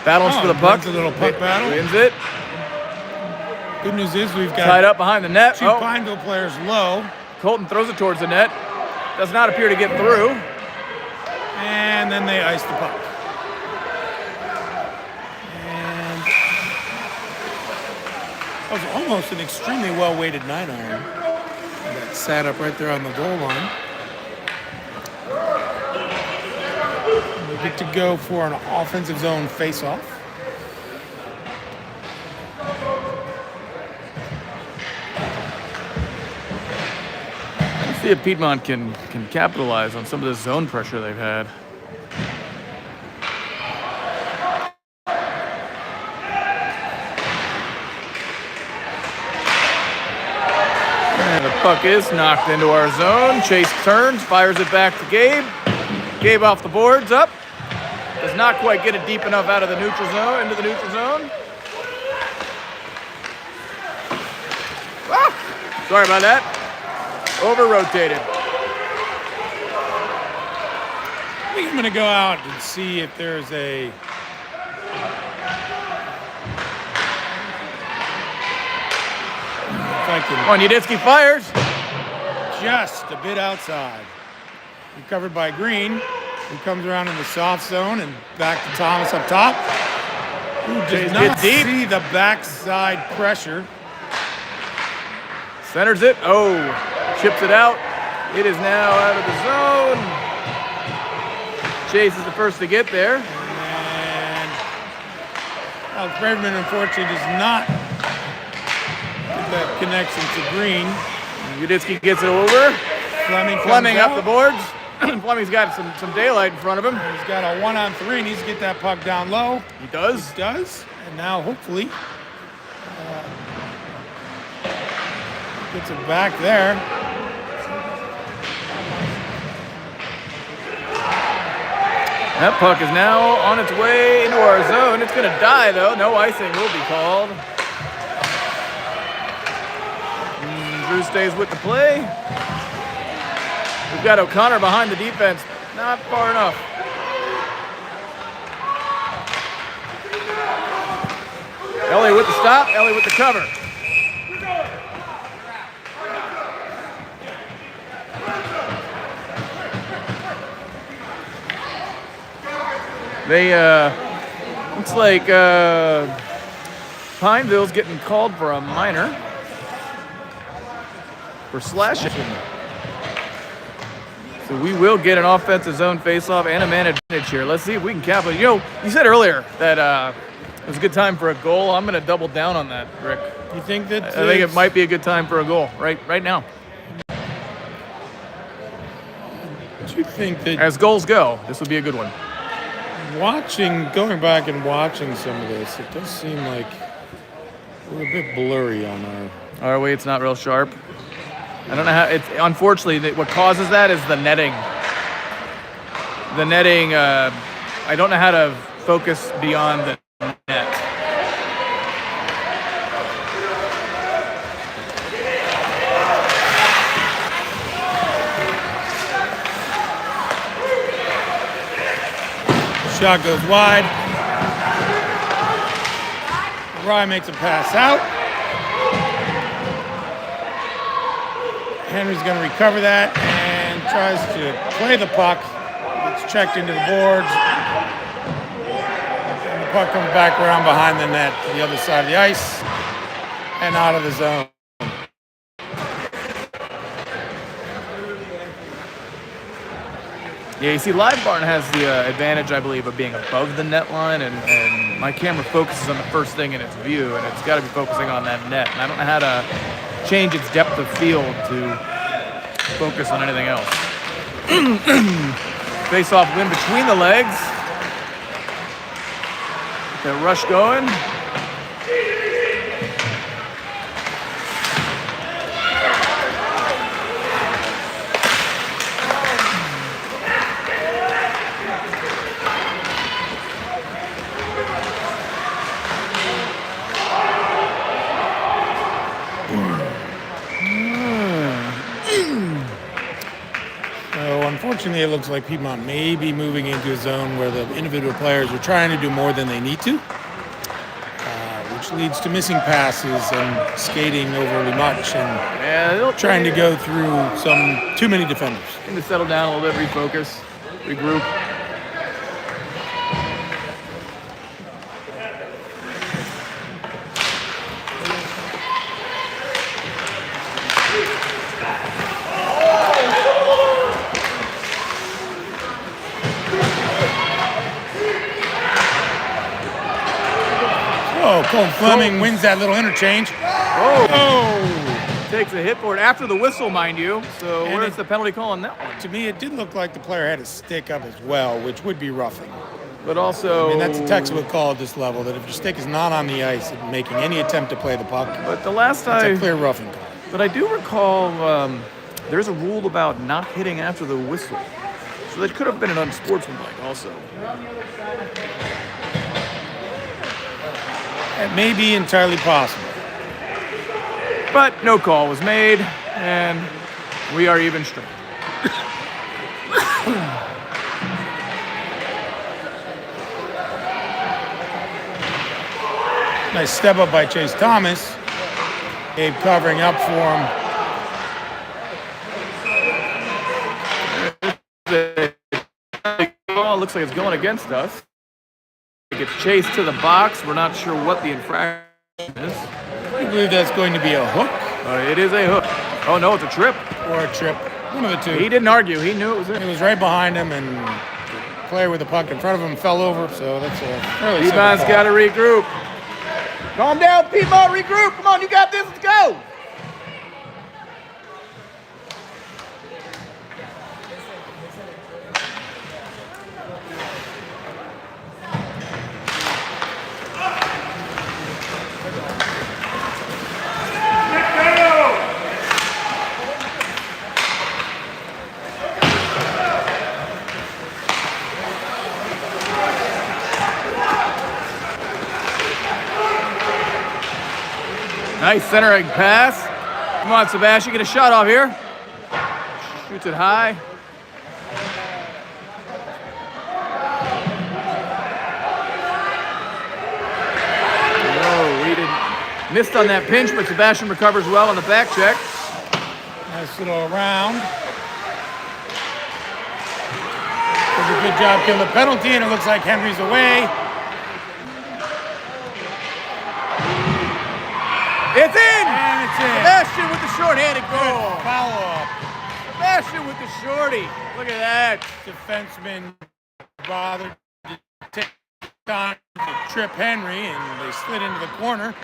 Battles for the puck. A little puck battle. Wins it. Good news is we've got tied up behind the net. two Pineville players low. Colton throws it towards the net. Does not appear to get through. And then they ice the puck. And that was almost an extremely well-weighted 9-iron. That sat up right there on the goal line. We get to go for an offensive zone face-off. Let's see if Piedmont can capitalize on some of the zone pressure they've had. And the puck is knocked into our zone. Chase turns, fires it back to Gabe. Gabe off the boards, up. Does not quite get it deep enough out of the neutral zone, into the neutral zone. Ah, sorry about that. Over-rotated. I think I'm going to go out and see if there's a... If I can... Come on, Yuditsky fires. Just a bit outside. Recovered by Green, who comes around in the soft zone and back to Thomas up top. Who does not see the backside pressure. Centers it. Oh, chips it out. It is now out of the zone. Chase is the first to get there. And Alex Braverman, unfortunately, does not get that connection to Green. Yuditsky gets it over. Fleming up the boards. Fleming's got some daylight in front of him. He's got a 1-on-3, needs to get that puck down low. He does. He does. And now, hopefully, gets it back there. That puck is now on its way into our zone. It's going to die, though. No icing will be called. Drew stays with the play. We've got O'Connor behind the defense. Not far enough. Ellie with the stop. Ellie with the cover. They, looks like Pineville's getting called for a minor for slashing. So we will get an offensive zone faceoff and a man advantage here. Let's see if we can capitalize. You know, you said earlier that it was a good time for a goal. I'm going to double down on that, Rick. You think that? I think it might be a good time for a goal right now. Do you think that, as goals go, this would be a good one? Going back and watching some of this, it does seem like we're a bit blurry on our... Are we? It's not real sharp. I don't know how. It's unfortunately what causes that is the netting. The netting. I don't know how to focus beyond the net. Shot goes wide. Rye makes a pass out. Henry's going to recover that and tries to play the puck It's checked into the boards. And the puck comes back around behind the net to the other side of the ice and out of the zone. Yeah, you see, Live Barn has the advantage, I believe, of being above the net line, and my camera focuses on the first thing in its view, and it's got to be focusing on that net. And I don't know how to change its depth of field to focus on anything else. Face-off win between the legs. Get that rush going. Unfortunately, it looks like Piedmont may be moving into a zone where the individual players are trying to do more than they need to, which leads to missing passes and skating overly much and trying to go through some too many defenders. Need to settle down a little bit, refocus, regroup. Cole Fleming wins that little interchange. Takes a hit for it after the whistle, mind you. So where's the penalty call on that one? To me, it did look like the player had a stick up as well, which would be roughing. But also, I mean, that's a textbook call at this level, that if your stick is not on the ice and making any attempt to play the puck, but the last time, it's a clear roughing call. But I do recall there's a rule about not hitting after the whistle. So that could have been an unsportsmanlike also. It may be entirely possible. But no call was made, and we are even strength. Nice step up by Chase Thomas. Gabe covering up for him. Well, looks like it's going against us. It gets chased to the box. We're not sure what the infraction is. I believe that's going to be a hook. It is a hook. Oh, no, it's a trip. Or a trip. One of the two. He didn't argue. He knew it was it. He was right behind him, and the player with the puck in front of him fell over, so that's a fairly simple Piedmont's call. got to regroup. Calm down, Piedmont. Regroup. Come on, you got this. Let's go. Nice centering pass. Come on, Sebastian, get a shot off here. Shoots it high. Whoa, we didn't missed on that pinch, but Sebastian recovers well on the back check. Nice little round. Does a good job killing the penalty, and it looks like Henry's away. It's in! And it's in. Sebastian with the short-handed goal. Follow-up. Sebastian with the shorty. Look at that. Defenseman bothered to take time to trip Henry, and they slid into the corner.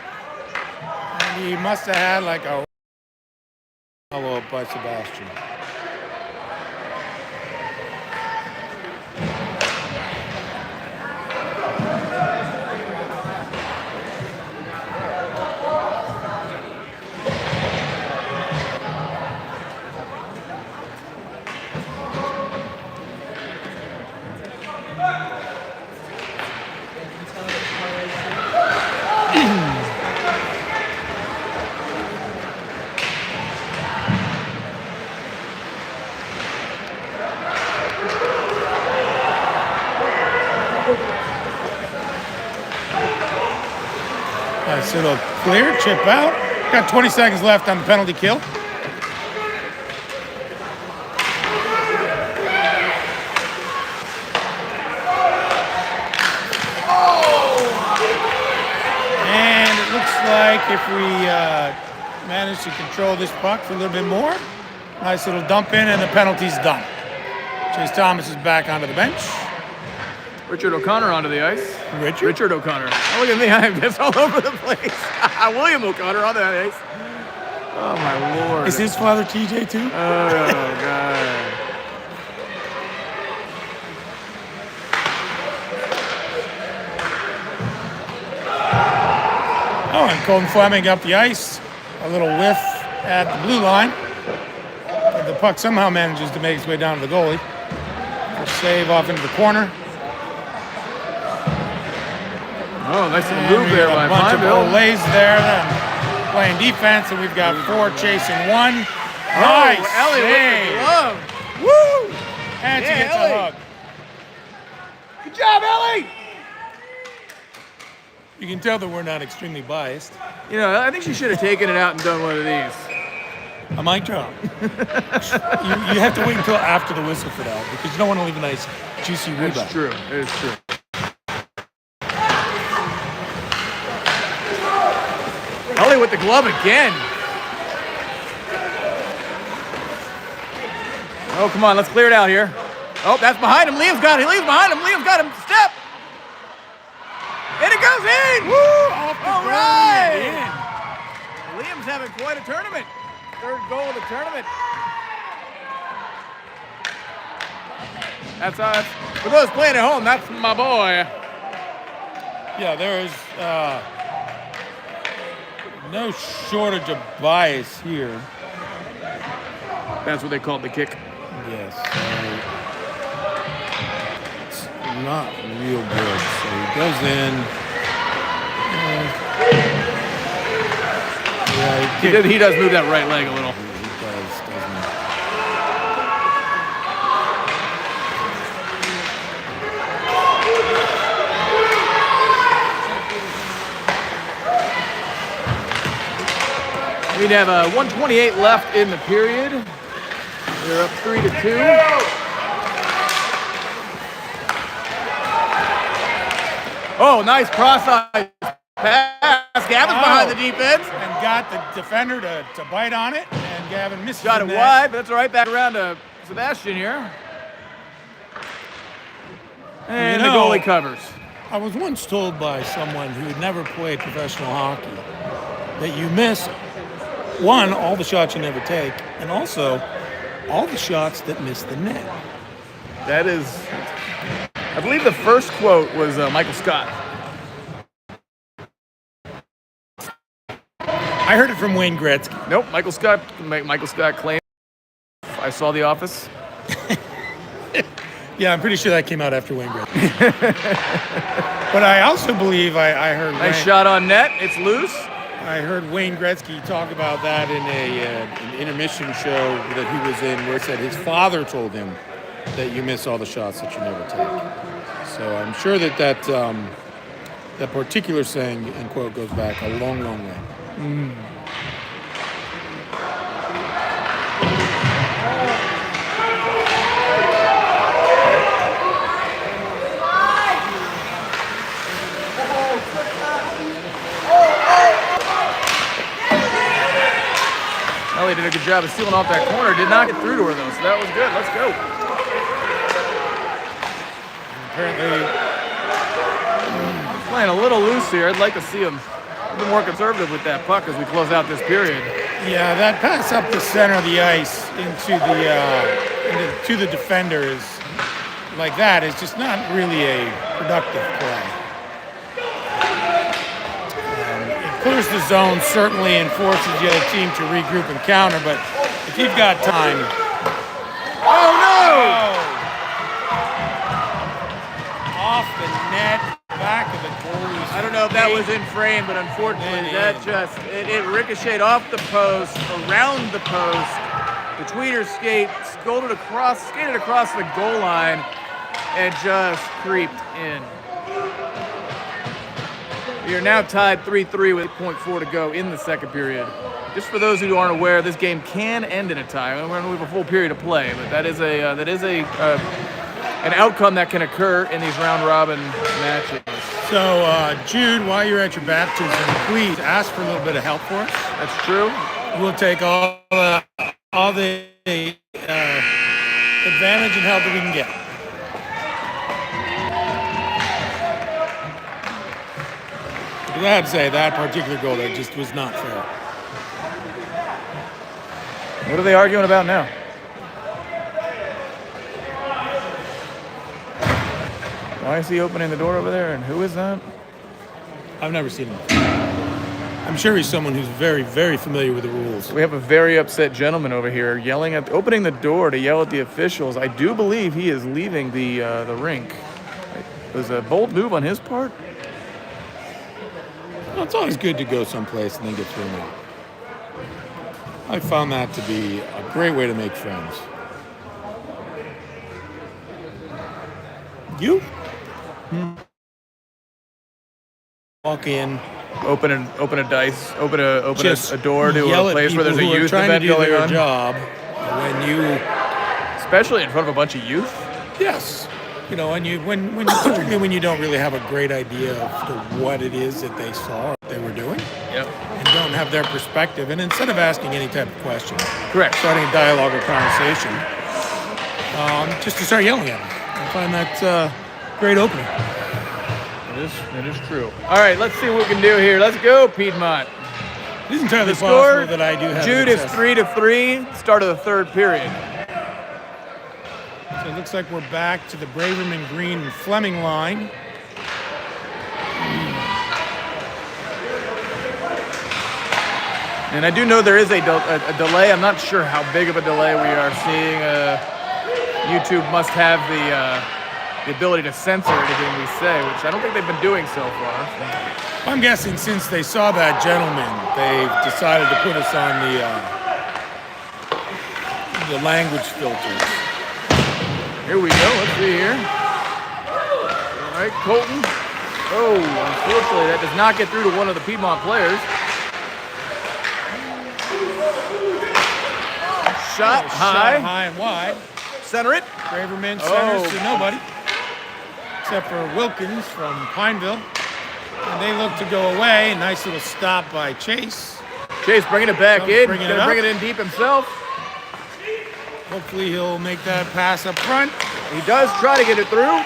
And he must have had like a follow-up by Sebastian. Nice little clear, chip out. Got 20 seconds left on the penalty kill. looks like if we manage to control this puck for a little bit more, nice little dump in, and the penalty's done. Chase Thomas is back onto the bench. Richard O'Connor onto the ice. Richard O'Connor. Oh, look at me, I'm just all over the place. William O'Connor on the ice. Oh, my Lord. Is his father TJ too? Oh, God. Oh, and Colton Fleming up the ice. A little whiff at the blue line. But the puck somehow manages to make its way down to the goalie. A save off into the corner. Oh, nice little move there by a bunch Pineville. of Olays there, then playing defense, and we've got 4 chasing 1. Nice Ellie with save. the glove. Woo! And she Yeah, gets Ellie. a hug. Good job, Ellie! You can tell that we're not extremely biased. You know, I think she should have taken it out and done one of these. A mic drop. you have to wait until after the whistle for that because you don't want to leave a nice, juicy rebound. It's true. It's true. Ellie with the glove again. Oh, come on. Let's clear it out here. Oh, that's behind him. Liam's got it. Liam's behind him. Liam's got him. Step. And it goes in. Woo! Off the All goal right. and in. Liam's having quite a tournament. Third goal of the tournament. That's for those playing at home, that's my boy. Yeah, there is no shortage of bias here. That's what they called the kick. Yes. It's not real good. So he goes in. Yeah, He does move that right leg a little. He does, doesn't he? We'd have 1:28 left in the period. They're up 3-2. Oh, nice cross-eye pass. Gavin's behind the defense. And got the defender to bite on it, and Gavin misses. Got it in wide, but that's all right. Back around to Sebastian here. And You the know, goalie covers. I was once told by someone who had never played professional hockey that you miss, one, all the shots you never take, and also all the shots that miss the net. That is, I believe the first quote was Michael Scott. I heard it from Wayne Gretzky. Nope, Michael Scott claimed. I saw The Office. Yeah, I'm pretty sure that came out after Wayne Gretzky. But I also believe I heard Nice shot on net. It's loose. I heard Wayne Gretzky talk about that in an intermission show that he was in, where it said his father told him that you miss all the shots that you never take. So I'm sure that particular saying and quote goes back a long, long way. Ellie did a good job of sealing off that corner. Did not get through to her, though, so that was good. Let's go. Apparently, Playing a little loose here. I'd like to see him a bit more conservative with that puck as we close out this period. yeah, that pass up the center of the ice to the defender is like that is just not really a productive play. It clears the zone certainly and forces the other team to regroup and counter, but if you've got time. Oh, no! Off the net, back of the goalie's I don't know if that was feet. in frame, but unfortunately, Then that in. it ricocheted off the post, around the post, between her skated across the goal line, and just creeped in. We are now tied 3-3 with 8.4 to go in the second period. Just for those who aren't aware, this game can end in a tie. We have a full period to play, but that is an outcome that can occur in these round robin matches. So, Jude, while you're at your baptism, please ask for a little bit of help for us. That's true. We'll take all the advantage and help that we can get. Because I have to say, that particular goal that just was not fair. What are they arguing about now? Why is he opening the door over there? And who is that? I've never seen him. I'm sure he's someone who's very, very familiar with the rules. We have a very upset gentleman over here opening the door to yell at the officials. I do believe he is leaving the rink. It was a bold move on his part. Well, it's always good to go someplace and then get thrown out. I found that to be a great way to make friends. You? Walk in. Open a dice. Open a door to yell a at place where there's a people who are youth trying event to do going their on. job when you, Especially in front of a bunch of youth. yes, you know, and particularly when you don't really have a great idea of what it is that they saw or they were doing, Yep. and don't have their perspective, and instead of asking any type of question, Correct. starting a dialogue or conversation, just to start yelling at them. I find that great opening. It is true. All right, let's see what we can do here. Let's go, Piedmont. It is entirely The score, possible that I do have Jude is success. 3-3, start of the third period. So it looks like we're back to the Braverman Green and Fleming line. And I do know there is a delay. I'm not sure how big of a delay we are seeing. YouTube must have the ability to censor anything we say, which I don't think they've been doing so far. I'm guessing since they saw that gentleman, they've decided to put us on the language filters. Here we go. Let's see here. All right, Colton. Oh, unfortunately, that does not get through to one of the Piedmont players. Shot high. Shot high and wide. Center it. Braverman centers Oh. to nobody, except for Wilkins from Pineville. And they look to go away. Nice little stop by Chase. Chase bringing it back Comes in. bringing Gonna it bring up. it in deep himself. Hopefully he'll make that pass up front. He does try to get it through.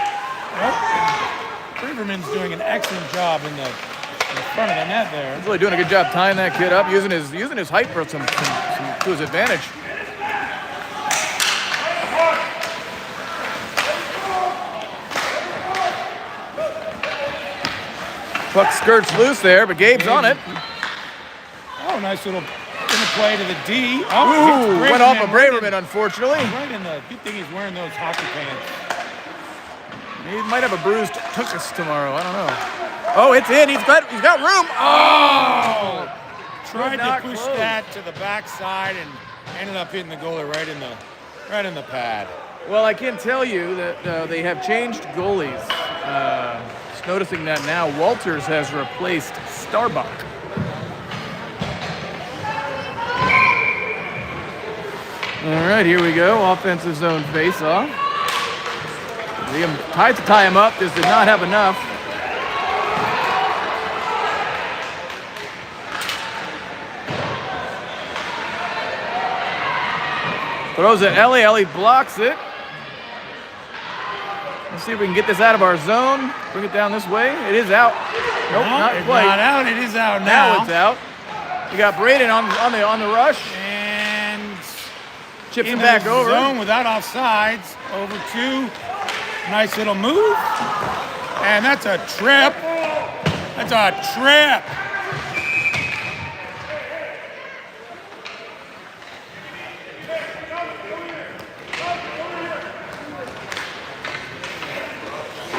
Braverman's doing an excellent job in the front of the net there. He's really doing a good job tying that kid up, using his height for some to his advantage. Puck skirts loose there, but Gabe's on it. Oh, nice little interplay to the D. Ooh, Oh, went off of right in- Braverman, unfortunately. Right in the. Good thing he's wearing those hockey pants. He might have a bruised tuchus tomorrow. I don't know. Oh, it's in. He's got room. Oh! Tried not to push close. that to the backside and ended up hitting the goalie right in the pad. Well, I can tell you that they have changed goalies. Just noticing that now. Walters has replaced Starbuck. All right, here we go. Offensive zone face-off. Liam tried to tie him up, just did not have enough. Throws it, Ellie. Ellie blocks it. Let's see if we can get this out of our zone. Bring it down this way. It is out. Nope, No, not it's quite. not out. It is out Now now. it's out. You got Braden on the rush. And Chips him into back the over. zone without offsides. Over to nice little move. And that's a trip. That's a trip.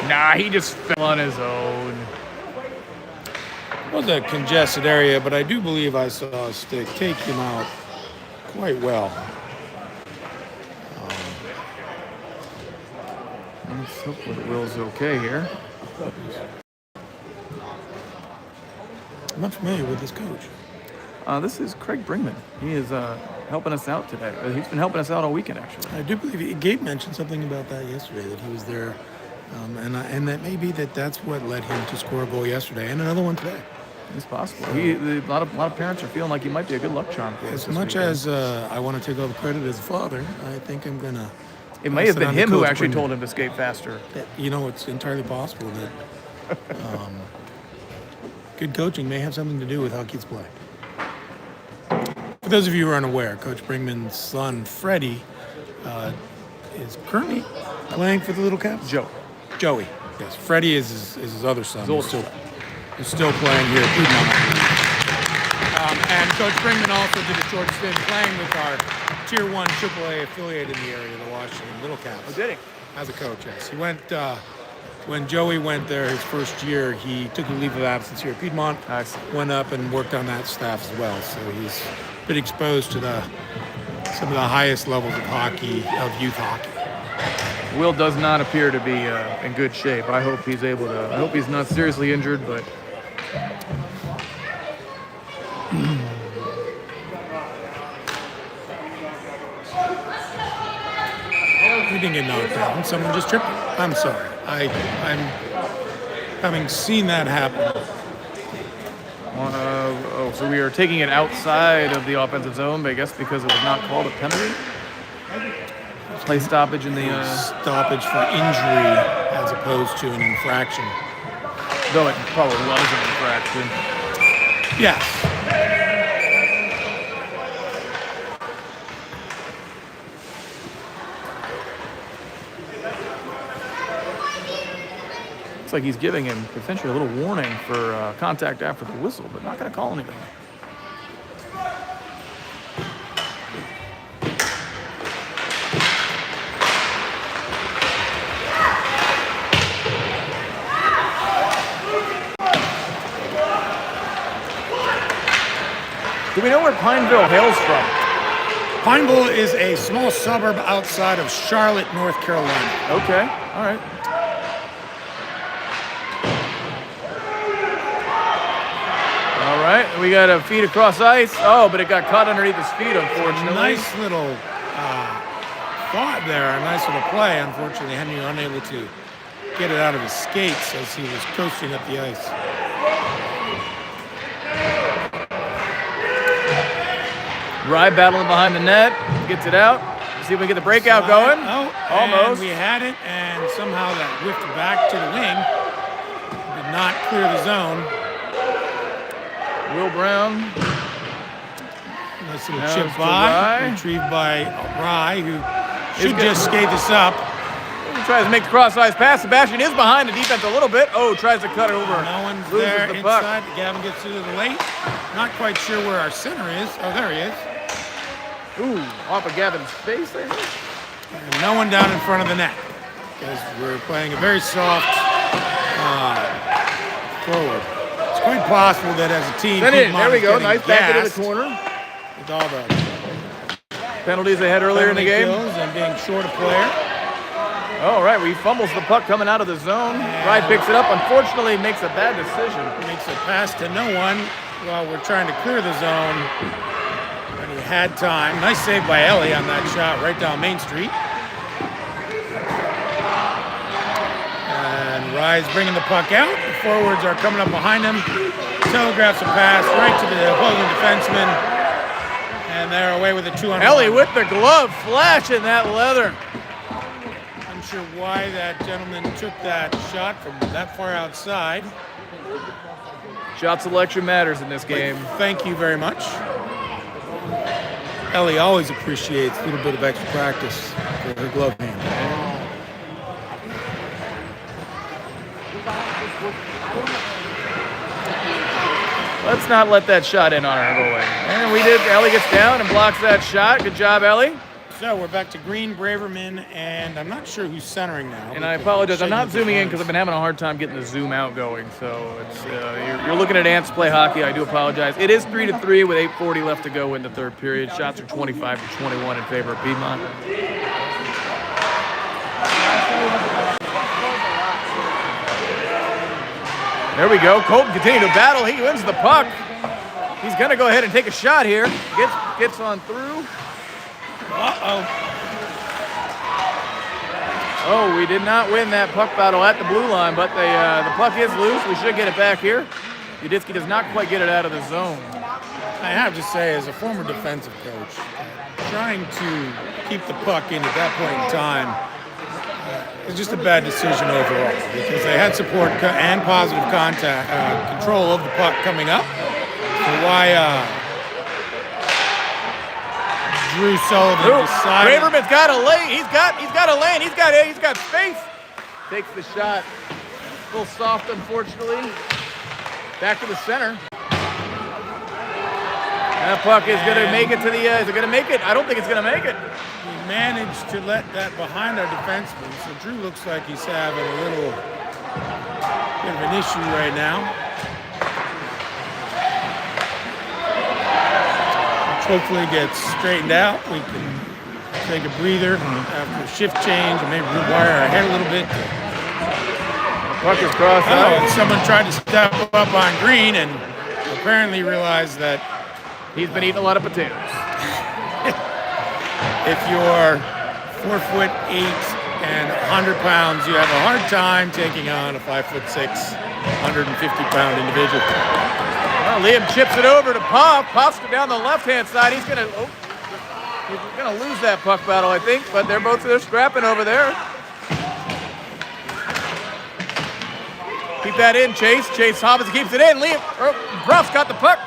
Nah, he just fell on his own. It was a congested area, but I do believe I saw a stick take him out quite well. Let's hope that Will's okay here. I'm not familiar with this coach. This is Craig Bringman. He is helping us out today. He's been helping us out all weekend, actually. I do believe Gabe mentioned something about that yesterday, that he was there And that may be that's what led him to score a goal yesterday and another one today. It's possible. A lot of parents are feeling like he might be a good luck charm for us. As much as I want to take all the credit as a father, I think I'm going to... It may have been him who actually told him to skate faster. It's entirely possible that good coaching may have something to do with how kids play. For those of you who are unaware, Coach Brinkman's son, Freddie, is currently playing for the Little Caps. Joey. Yes, Freddie is his other son. He's still playing here at Piedmont. And Coach Brinkman also did a short stint playing with our Tier 1 AAA affiliate in the area, the Washington Little Caps. Oh, did he? As a coach, yes. He went, when Joey went there his first year, he took a leave of absence here at Piedmont, went up and worked on that staff as well. So he's been exposed to some of the highest levels of hockey, of youth hockey. Will does not appear to be in good shape. I hope he's able to. I hope he's not seriously injured, but. We didn't get knocked down. Someone just tripped. I'm sorry. I'm having seen that happen. So we are taking it outside of the offensive zone, I guess because it was not called a penalty. Play stoppage in the stoppage for injury as opposed to an infraction. Though it probably was an infraction. Yes. Looks like he's giving him potentially a little warning for contact after the whistle, but not going to call anything. Do we know where Pineville hails from? Pineville is a small suburb outside of Charlotte, North Carolina. Okay, all right. All right, we got a feed across ice. Oh, but it got caught underneath his feet, unfortunately. Nice little thought there, a nice little play. Unfortunately, Henry unable to get it out of his skates as he was coasting up the ice. Rye battling behind the net, gets it out. See if we can get the breakout going. Oh, almost. We had it, and somehow that whiffed back to the wing. Did not clear the zone. Will Brown. Nice little chip by, retrieved by Rye, who should just skate this up. He tries to make the cross-ice pass. Sebastian is behind the defense a little bit. Oh, tries to cut it over. No one's loses there the inside. puck. Gavin gets to the late. Not quite sure where our center is. Oh, there he is. Ooh, off of Gavin's face there. And no one down in front of the net because we're playing a very soft forward. It's quite possible that as a team, there we go. Nice back into the corner. With all the penalties they had earlier in the game. And being short a player. All right, he fumbles the puck coming out of the zone. Rye picks it up. Unfortunately, makes a bad decision. Makes a pass to no one while we're trying to clear the zone. And he had time. Nice save by Ellie on that shot right down Main Street. And Rye's bringing the puck out. The forwards are coming up behind him. Telegraphs a pass right to the opposing defenseman. And they're away with a 2-on-1. Ellie with the glove, flashing that leather. Sure why that gentleman took that shot from that far outside. Shot selection matters in this game. Thank you very much. Ellie always appreciates a little bit of extra practice for her glove hand. Let's not let that shot in on our goalie. And we did. Ellie gets down and blocks that shot. Good job, Ellie. So we're back to Green, Braverman, and I'm not sure who's centering now. And I apologize. I'm not zooming in because I've been having a hard time getting the zoom out going. So it's you're looking at Ants play hockey. I do apologize. It is 3-3 with 8:40 left to go in the third period. Shots are 25-21 in favor of Piedmont. There we go. Colton continuing to battle. He wins the puck. He's going to go ahead and take a shot here. Gets on through. Uh-oh. Oh, we did not win that puck battle at the blue line, but the puck is loose. We should get it back here. Uditsky does not quite get it out of the zone. I have to say, as a former defensive coach, trying to keep the puck in at that point in time is just a bad decision overall, because they had support and positive contact control of the puck coming up. So why Drew Sullivan decided? Braverman's got a lane. He's got a lane. He's got space. Takes the shot. A little soft, unfortunately. Back to the center. That puck is going to make it to the. Is it going to make it? I don't think it's going to make it. He managed to let that behind our defenseman. So Drew looks like he's having a little bit of an issue right now. Which hopefully gets straightened out. We can take a breather after a shift change and maybe rewire our head a little bit. Puck is crossed Oh, out. and someone tried to step up on Green and apparently realized that He's been eating a lot of potatoes. if you're 4'8" and 100 pounds, you have a hard time taking on a 5'6", 150-pound individual. Well, Liam chips it over to Pop. Pops it down the left-hand side. He's gonna lose that puck battle, I think. But they're scrapping over there. Keep that in, Chase. Chase Hobbs keeps it in. Liam Bruff's got the puck.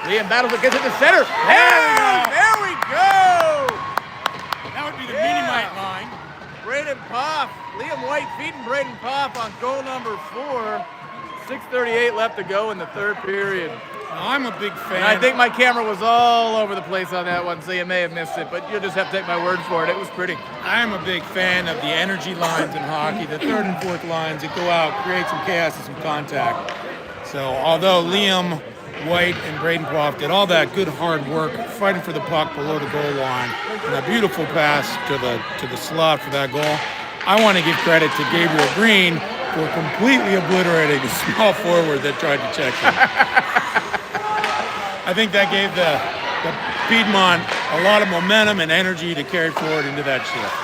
Liam battles it, gets it to center. There we go. That would be the Mini-Mite line. Braden Poff. Liam White feeding Braden Poff on goal number 4. 6:38 left to go in the third period. Now, I'm a big fan. And I think my camera was all over the place on that one, so you may have missed it, but you'll just have to take my word for it. It was pretty. I'm a big fan of the energy lines in hockey, the third and fourth lines that go out, create some chaos and some contact. So although Liam White and Braden Poff did all that good hard work fighting for the puck below the goal line and a beautiful pass to the slot for that goal, I want to give credit to Gabriel Green for completely obliterating the small forward that tried to check him. I think that gave the Piedmont a lot of momentum and energy to carry forward into that shift.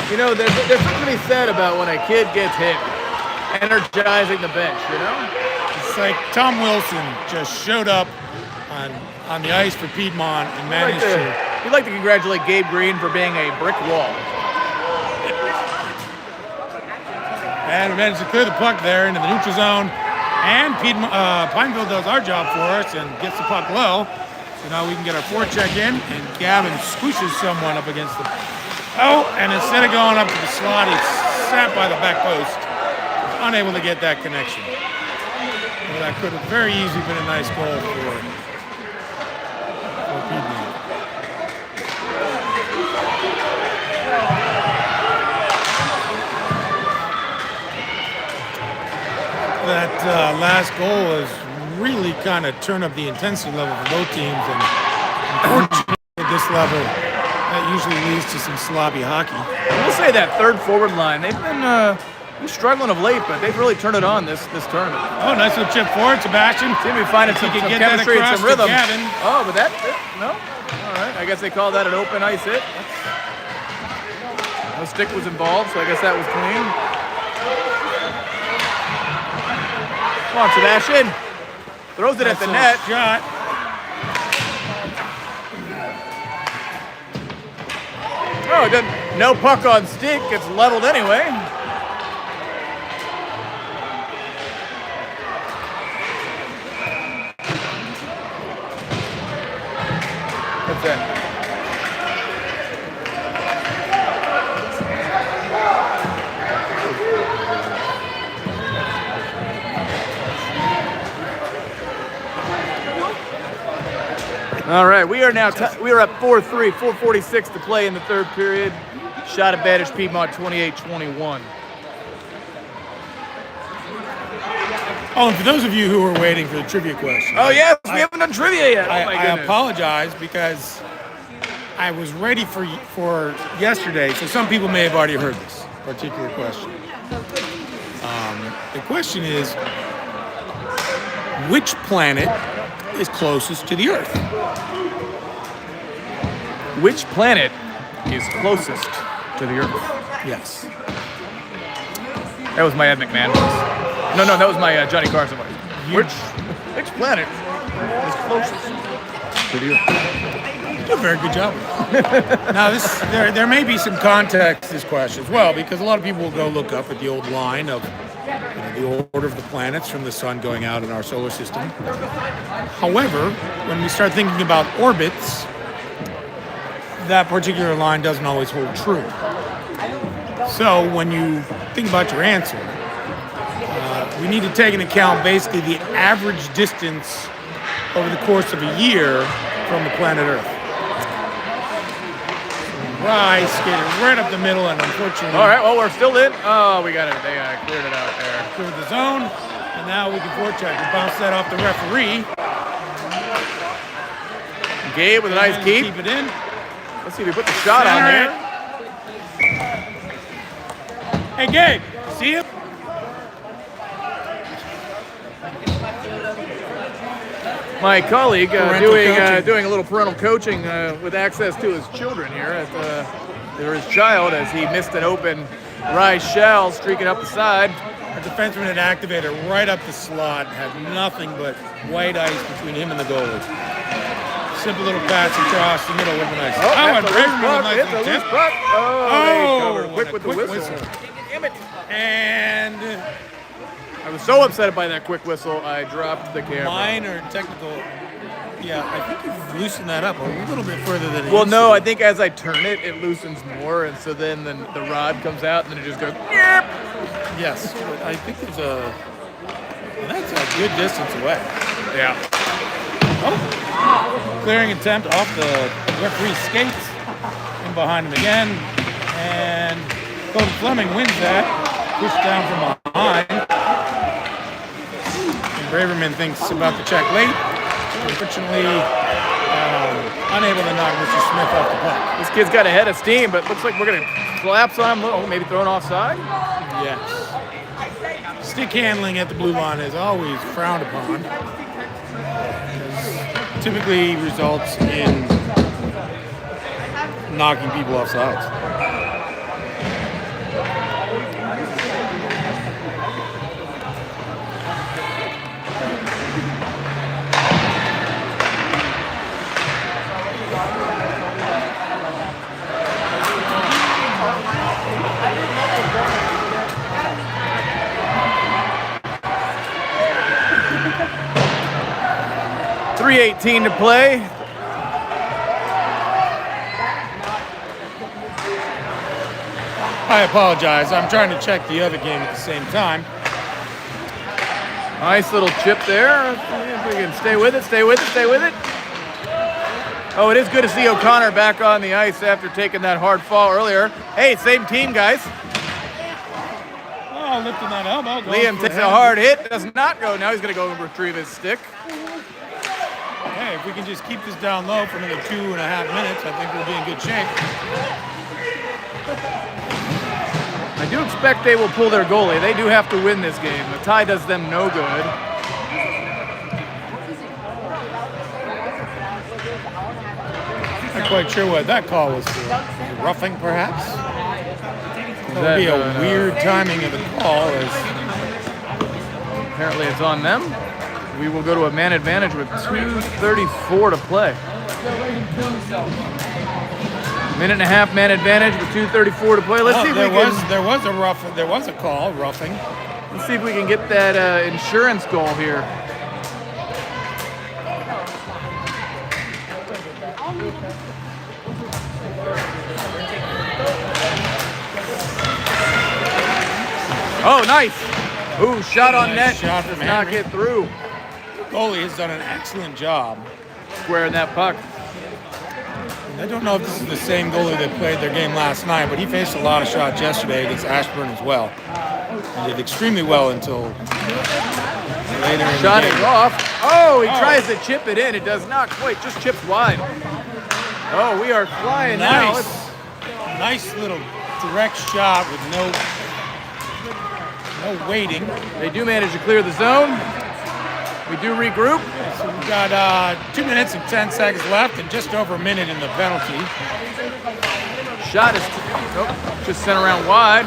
You know, there's something to be said about when a kid gets hit, energizing the bench, you know? It's like Tom Wilson just showed up on the ice for Piedmont and managed to. We'd like to congratulate Gabe Green for being a brick wall. And we managed to clear the puck there into the neutral zone. And Pineville does our job for us and gets the puck low. So now we can get our forecheck in, and Gavin squishes someone up against the. Oh, and instead of going up to the slot, he's sat by the back post, unable to get that connection. Well, that could have very easily been a nice goal for Piedmont. That last goal has really kind of turned up the intensity level for both teams, and unfortunately at this level, that usually leads to some sloppy hockey. We'll say that third forward line, they've been struggling of late, but they've really turned it on this tournament. Oh, nice little chip forward, Sebastian. Seem to be finding some get chemistry and that some rhythm. to Gavin. Oh, but no? All right, I guess they call that an open ice hit. No stick was involved, so I guess that was clean. Come on, Sebastian. Throws it at the net. Shot. Oh, it doesn't. No puck on stick. It's leveled anyway. What's that? All right, we are now we are up 4-3, 4:46 to play in the third period. Shot advantage Piedmont 28-21. Oh, and for those of you who are waiting for the trivia question. Oh yes, we haven't done trivia yet. Oh my I goodness. apologize because I was ready for yesterday, so some people may have already heard this particular question. The question is, which planet is closest to the Earth? Which planet is closest to the Earth. Yes. That was my Ed McMahon voice. No, that was my Johnny Carson voice. Which planet is closest to the Earth? You do a very good job. Now, there may be some context to this question as well, because a lot of people will go look up at the old line of the order of the planets from the sun going out in our solar system. However, when we start thinking about orbits, that particular line doesn't always hold true. So when you think about your answer, we need to take into account basically the average distance over the course of a year from the planet Earth. Right, skated right up the middle, and unfortunately... All right, well, we're still in. Oh, we got it. They cleared it out there. Cleared the zone, and now we can forecheck and bounce that off the referee. Gabe with a nice keep. Keep it in. Let's see if we put the shot on there. Hey, Gabe, see him? My colleague Coaching. doing a little parental coaching with access to his children here, or his child, as he missed an open rise shell streaking up the side. Our defenseman had activated right up the slot, had nothing but white ice between him and the goalie. Simple little pass across the middle with a nice. And Braverman with a nice tip. Oh, they covered quick with the whistle. Damn it! And I was so upset by that quick whistle, I dropped the camera. minor technical. Yeah, I think you've loosened that up a little bit further than it Well, used no, to. I think as I turn it, it loosens more, and so then the rod comes out, and then it just goes. Yep. Yes, but I think that's a good distance away. Yeah. Oh, clearing attempt off the referee's skates, and behind him again, and Cody Fleming wins that, pushed down from behind. And Braverman thinks about the check late. Unfortunately, unable to knock Mr. Smith off the puck. This kid's got a head of steam, but looks like we're going to collapse on him. Oh, maybe thrown offside? Yes. Stick handling at the blue line is always frowned upon. Typically results in knocking people off sides. .318 to play. I apologize. I'm trying to check the other game at the same time. Nice little chip there. If we can stay with it, stay with it, stay with it. Oh, it is good to see O'Connor back on the ice after taking that hard fall earlier. Hey, same team, guys. Oh, lifting that elbow. Liam takes a hard hit. Does not go. Now he's going to go and retrieve his stick. Hey, if we can just keep this down low for another 2.5 minutes, I think we'll be in good shape. I do expect they will pull their goalie. They do have to win this game. The tie does them no good. Not quite sure what that call was for. Roughing, perhaps? That would be a weird timing of the call. Apparently it's on them. We will go to a man advantage with 2:34 to play. Minute and a half man advantage with 2:34 to play. Let's see if we can. There was a call, roughing. Let's see if we can get that insurance goal here. Oh, nice! Ooh, shot on net. Shot Does from not Henry. get through. Goalie has done an excellent job. Squaring that puck. I don't know if this is the same goalie that played their game last night, but he faced a lot of shots yesterday against Ashburn as well. He did extremely well until later in Shot the it game. off. Oh, he tries to chip it in. It does not quite. Just chips wide. Oh, we are flying now. Nice little direct shot with no waiting. They do manage to clear the zone. We do regroup. So we've got 2 minutes and 10 seconds left and just over a minute in the penalty. Shot is just sent around wide.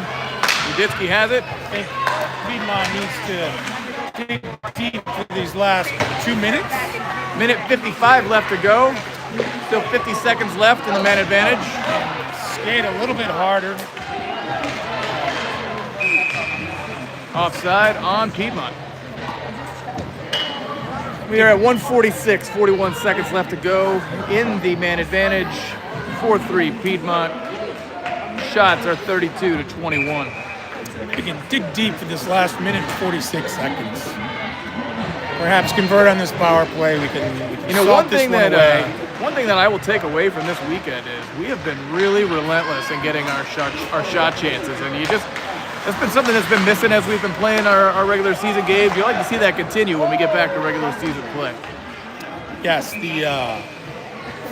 Uditsky has it. I think Piedmont needs to dig deep for these last 2 minutes. Minute 55 left to go. Still 50 seconds left in the man advantage. Skate a little bit harder. Offside on Piedmont. We are at 1:46, 41 seconds left to go in the man advantage. 4-3 Piedmont. Shots are 32 to 21. We can dig deep for this last minute and 46 seconds. Perhaps convert on this power play. We can one thing that I will take away from this weekend is we have been really relentless in getting our shot chances, and that's been something that's been missing as we've been playing our regular season games. You like to see that continue when we get back to regular season play. Yes, the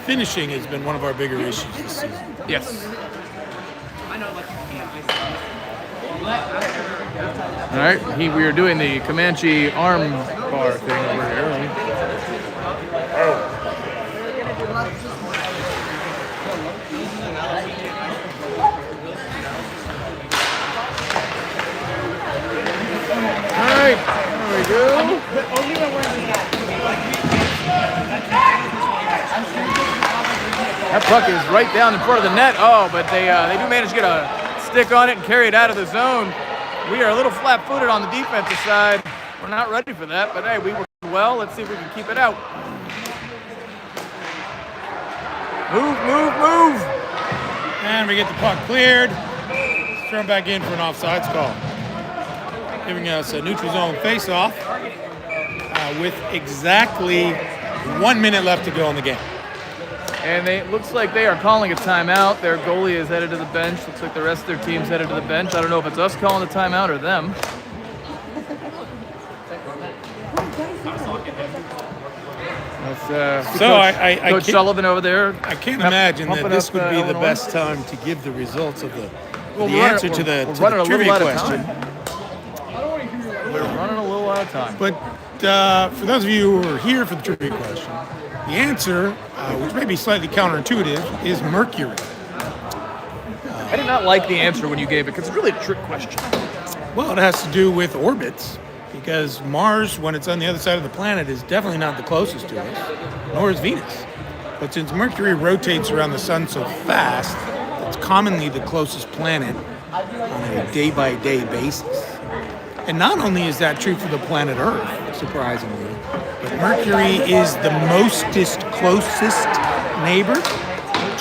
finishing has been one of our bigger issues this season. Yes. All right, we are doing the Comanche arm bar thing over here. All right, there we go. That puck is right down in front of the net. Oh, but they do manage to get a stick on it and carry it out of the zone. We are a little flat-footed on the defensive side. We're not ready for that, but hey, we worked well. Let's see if we can keep it out. Move, move, move. And we get the puck cleared. Thrown back in for an offsides call. Giving us a neutral zone face-off with exactly 1 minute left to go in the game. And it looks like they are calling a timeout. Their goalie is headed to the bench. Looks like the rest of their team's headed to the bench. I don't know if it's us calling the timeout or them. That's, Coach Sullivan over there. I can't imagine that this would be the best time to give the results of the answer to the trivia question. We're running a little out of time. But for those of you who are here for the trivia question, the answer, which may be slightly counterintuitive, is Mercury. I did not like the answer when you gave it because it's really a trick question. Well, it has to do with orbits, because Mars, when it's on the other side of the planet, is definitely not the closest to us, nor is Venus. But since Mercury rotates around the sun so fast, it's commonly the closest planet on a day-by-day basis. And not only is that true for the planet Earth, surprisingly, but Mercury is the closest neighbor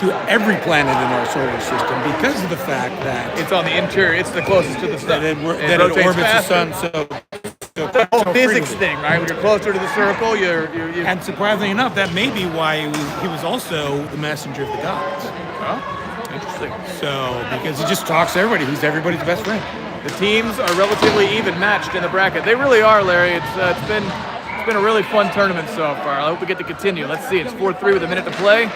to every planet in our solar system because of the fact that it's on the interior. It's the closest to the sun. That it orbits the sun so the whole physics thing, right? When you're closer to the circle, you're And surprisingly enough, that may be why he was also the messenger of the gods. Oh, interesting. So, because he just talks to everybody. He's everybody's best friend. The teams are relatively even matched in the bracket. They really are, Larry. It's been a really fun tournament so far. I hope we get to continue. Let's see. It's 4-3 with a minute to play.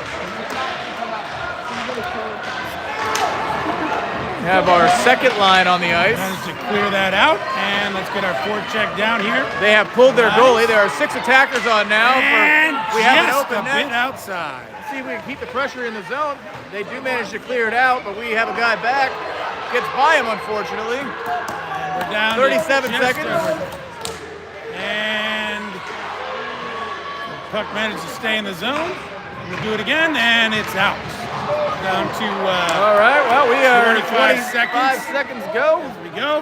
We have our second line on the ice. Managed to clear that out, and let's get our forecheck down here. They have pulled their goalie. There are 6 attackers on now. And we have an open bit net. outside. Let's see if we can keep the pressure in the zone. They do manage to clear it out, but we have a guy back. Gets by him, unfortunately. And we're down 37 seconds. And the puck managed to stay in the zone. We'll do it again, and it's out. Down to all right, well, we are 45 seconds go. As we go.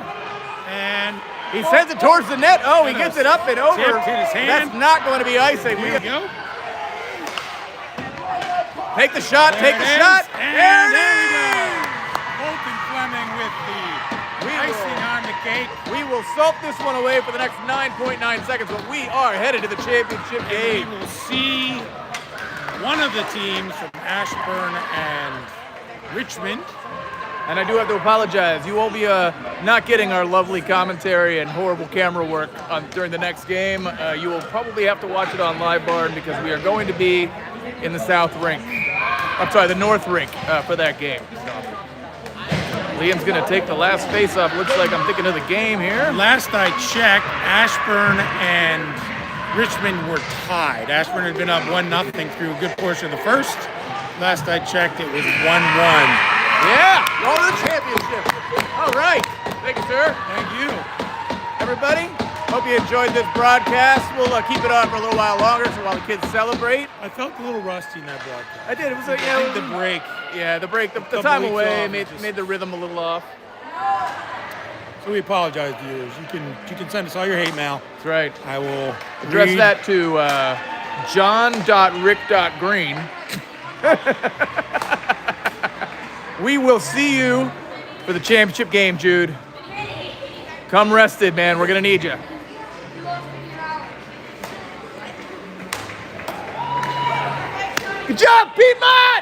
And he sends it towards the net. Oh, he gets it up and over. Tipped in his hand. That's not going to be icing. Here we go. Take the shot, There take the it shot. is. And there it we is. go. Bolton Fleming with the icing on the cake. We will soap this one away for the next 9.9 seconds, but we are headed to the championship game. We will see one of the teams from Ashburn and Richmond. And I do have to apologize. You will be not getting our lovely commentary and horrible camera work during the next game. You will probably have to watch it on Live Barn because we are going to be in the South Rink. I'm sorry, the North Rink for that game. So, Liam's going to take the last face-off. Looks like I'm thinking of the game here. Last I checked, Ashburn and Richmond were tied. Ashburn had been up 1-0 through a good portion of the first. Last I checked, it was 1-1. Yeah, roll to the championship. All right. Thank you, sir. Thank you. Everybody, hope you enjoyed this broadcast. We'll keep it on for a little while longer, so while the kids celebrate. I felt a little rusty in that broadcast. I did. It was I think the break. Yeah, the break. The Couple time weeks away off, made the rhythm a little off. So we apologize, viewers. You can send us all your hate mail. That's right. I will Address read. that to john.rick.green. We will see you for the championship game, Jude. Come rested, man. We're going to need you. Good job, Piedmont!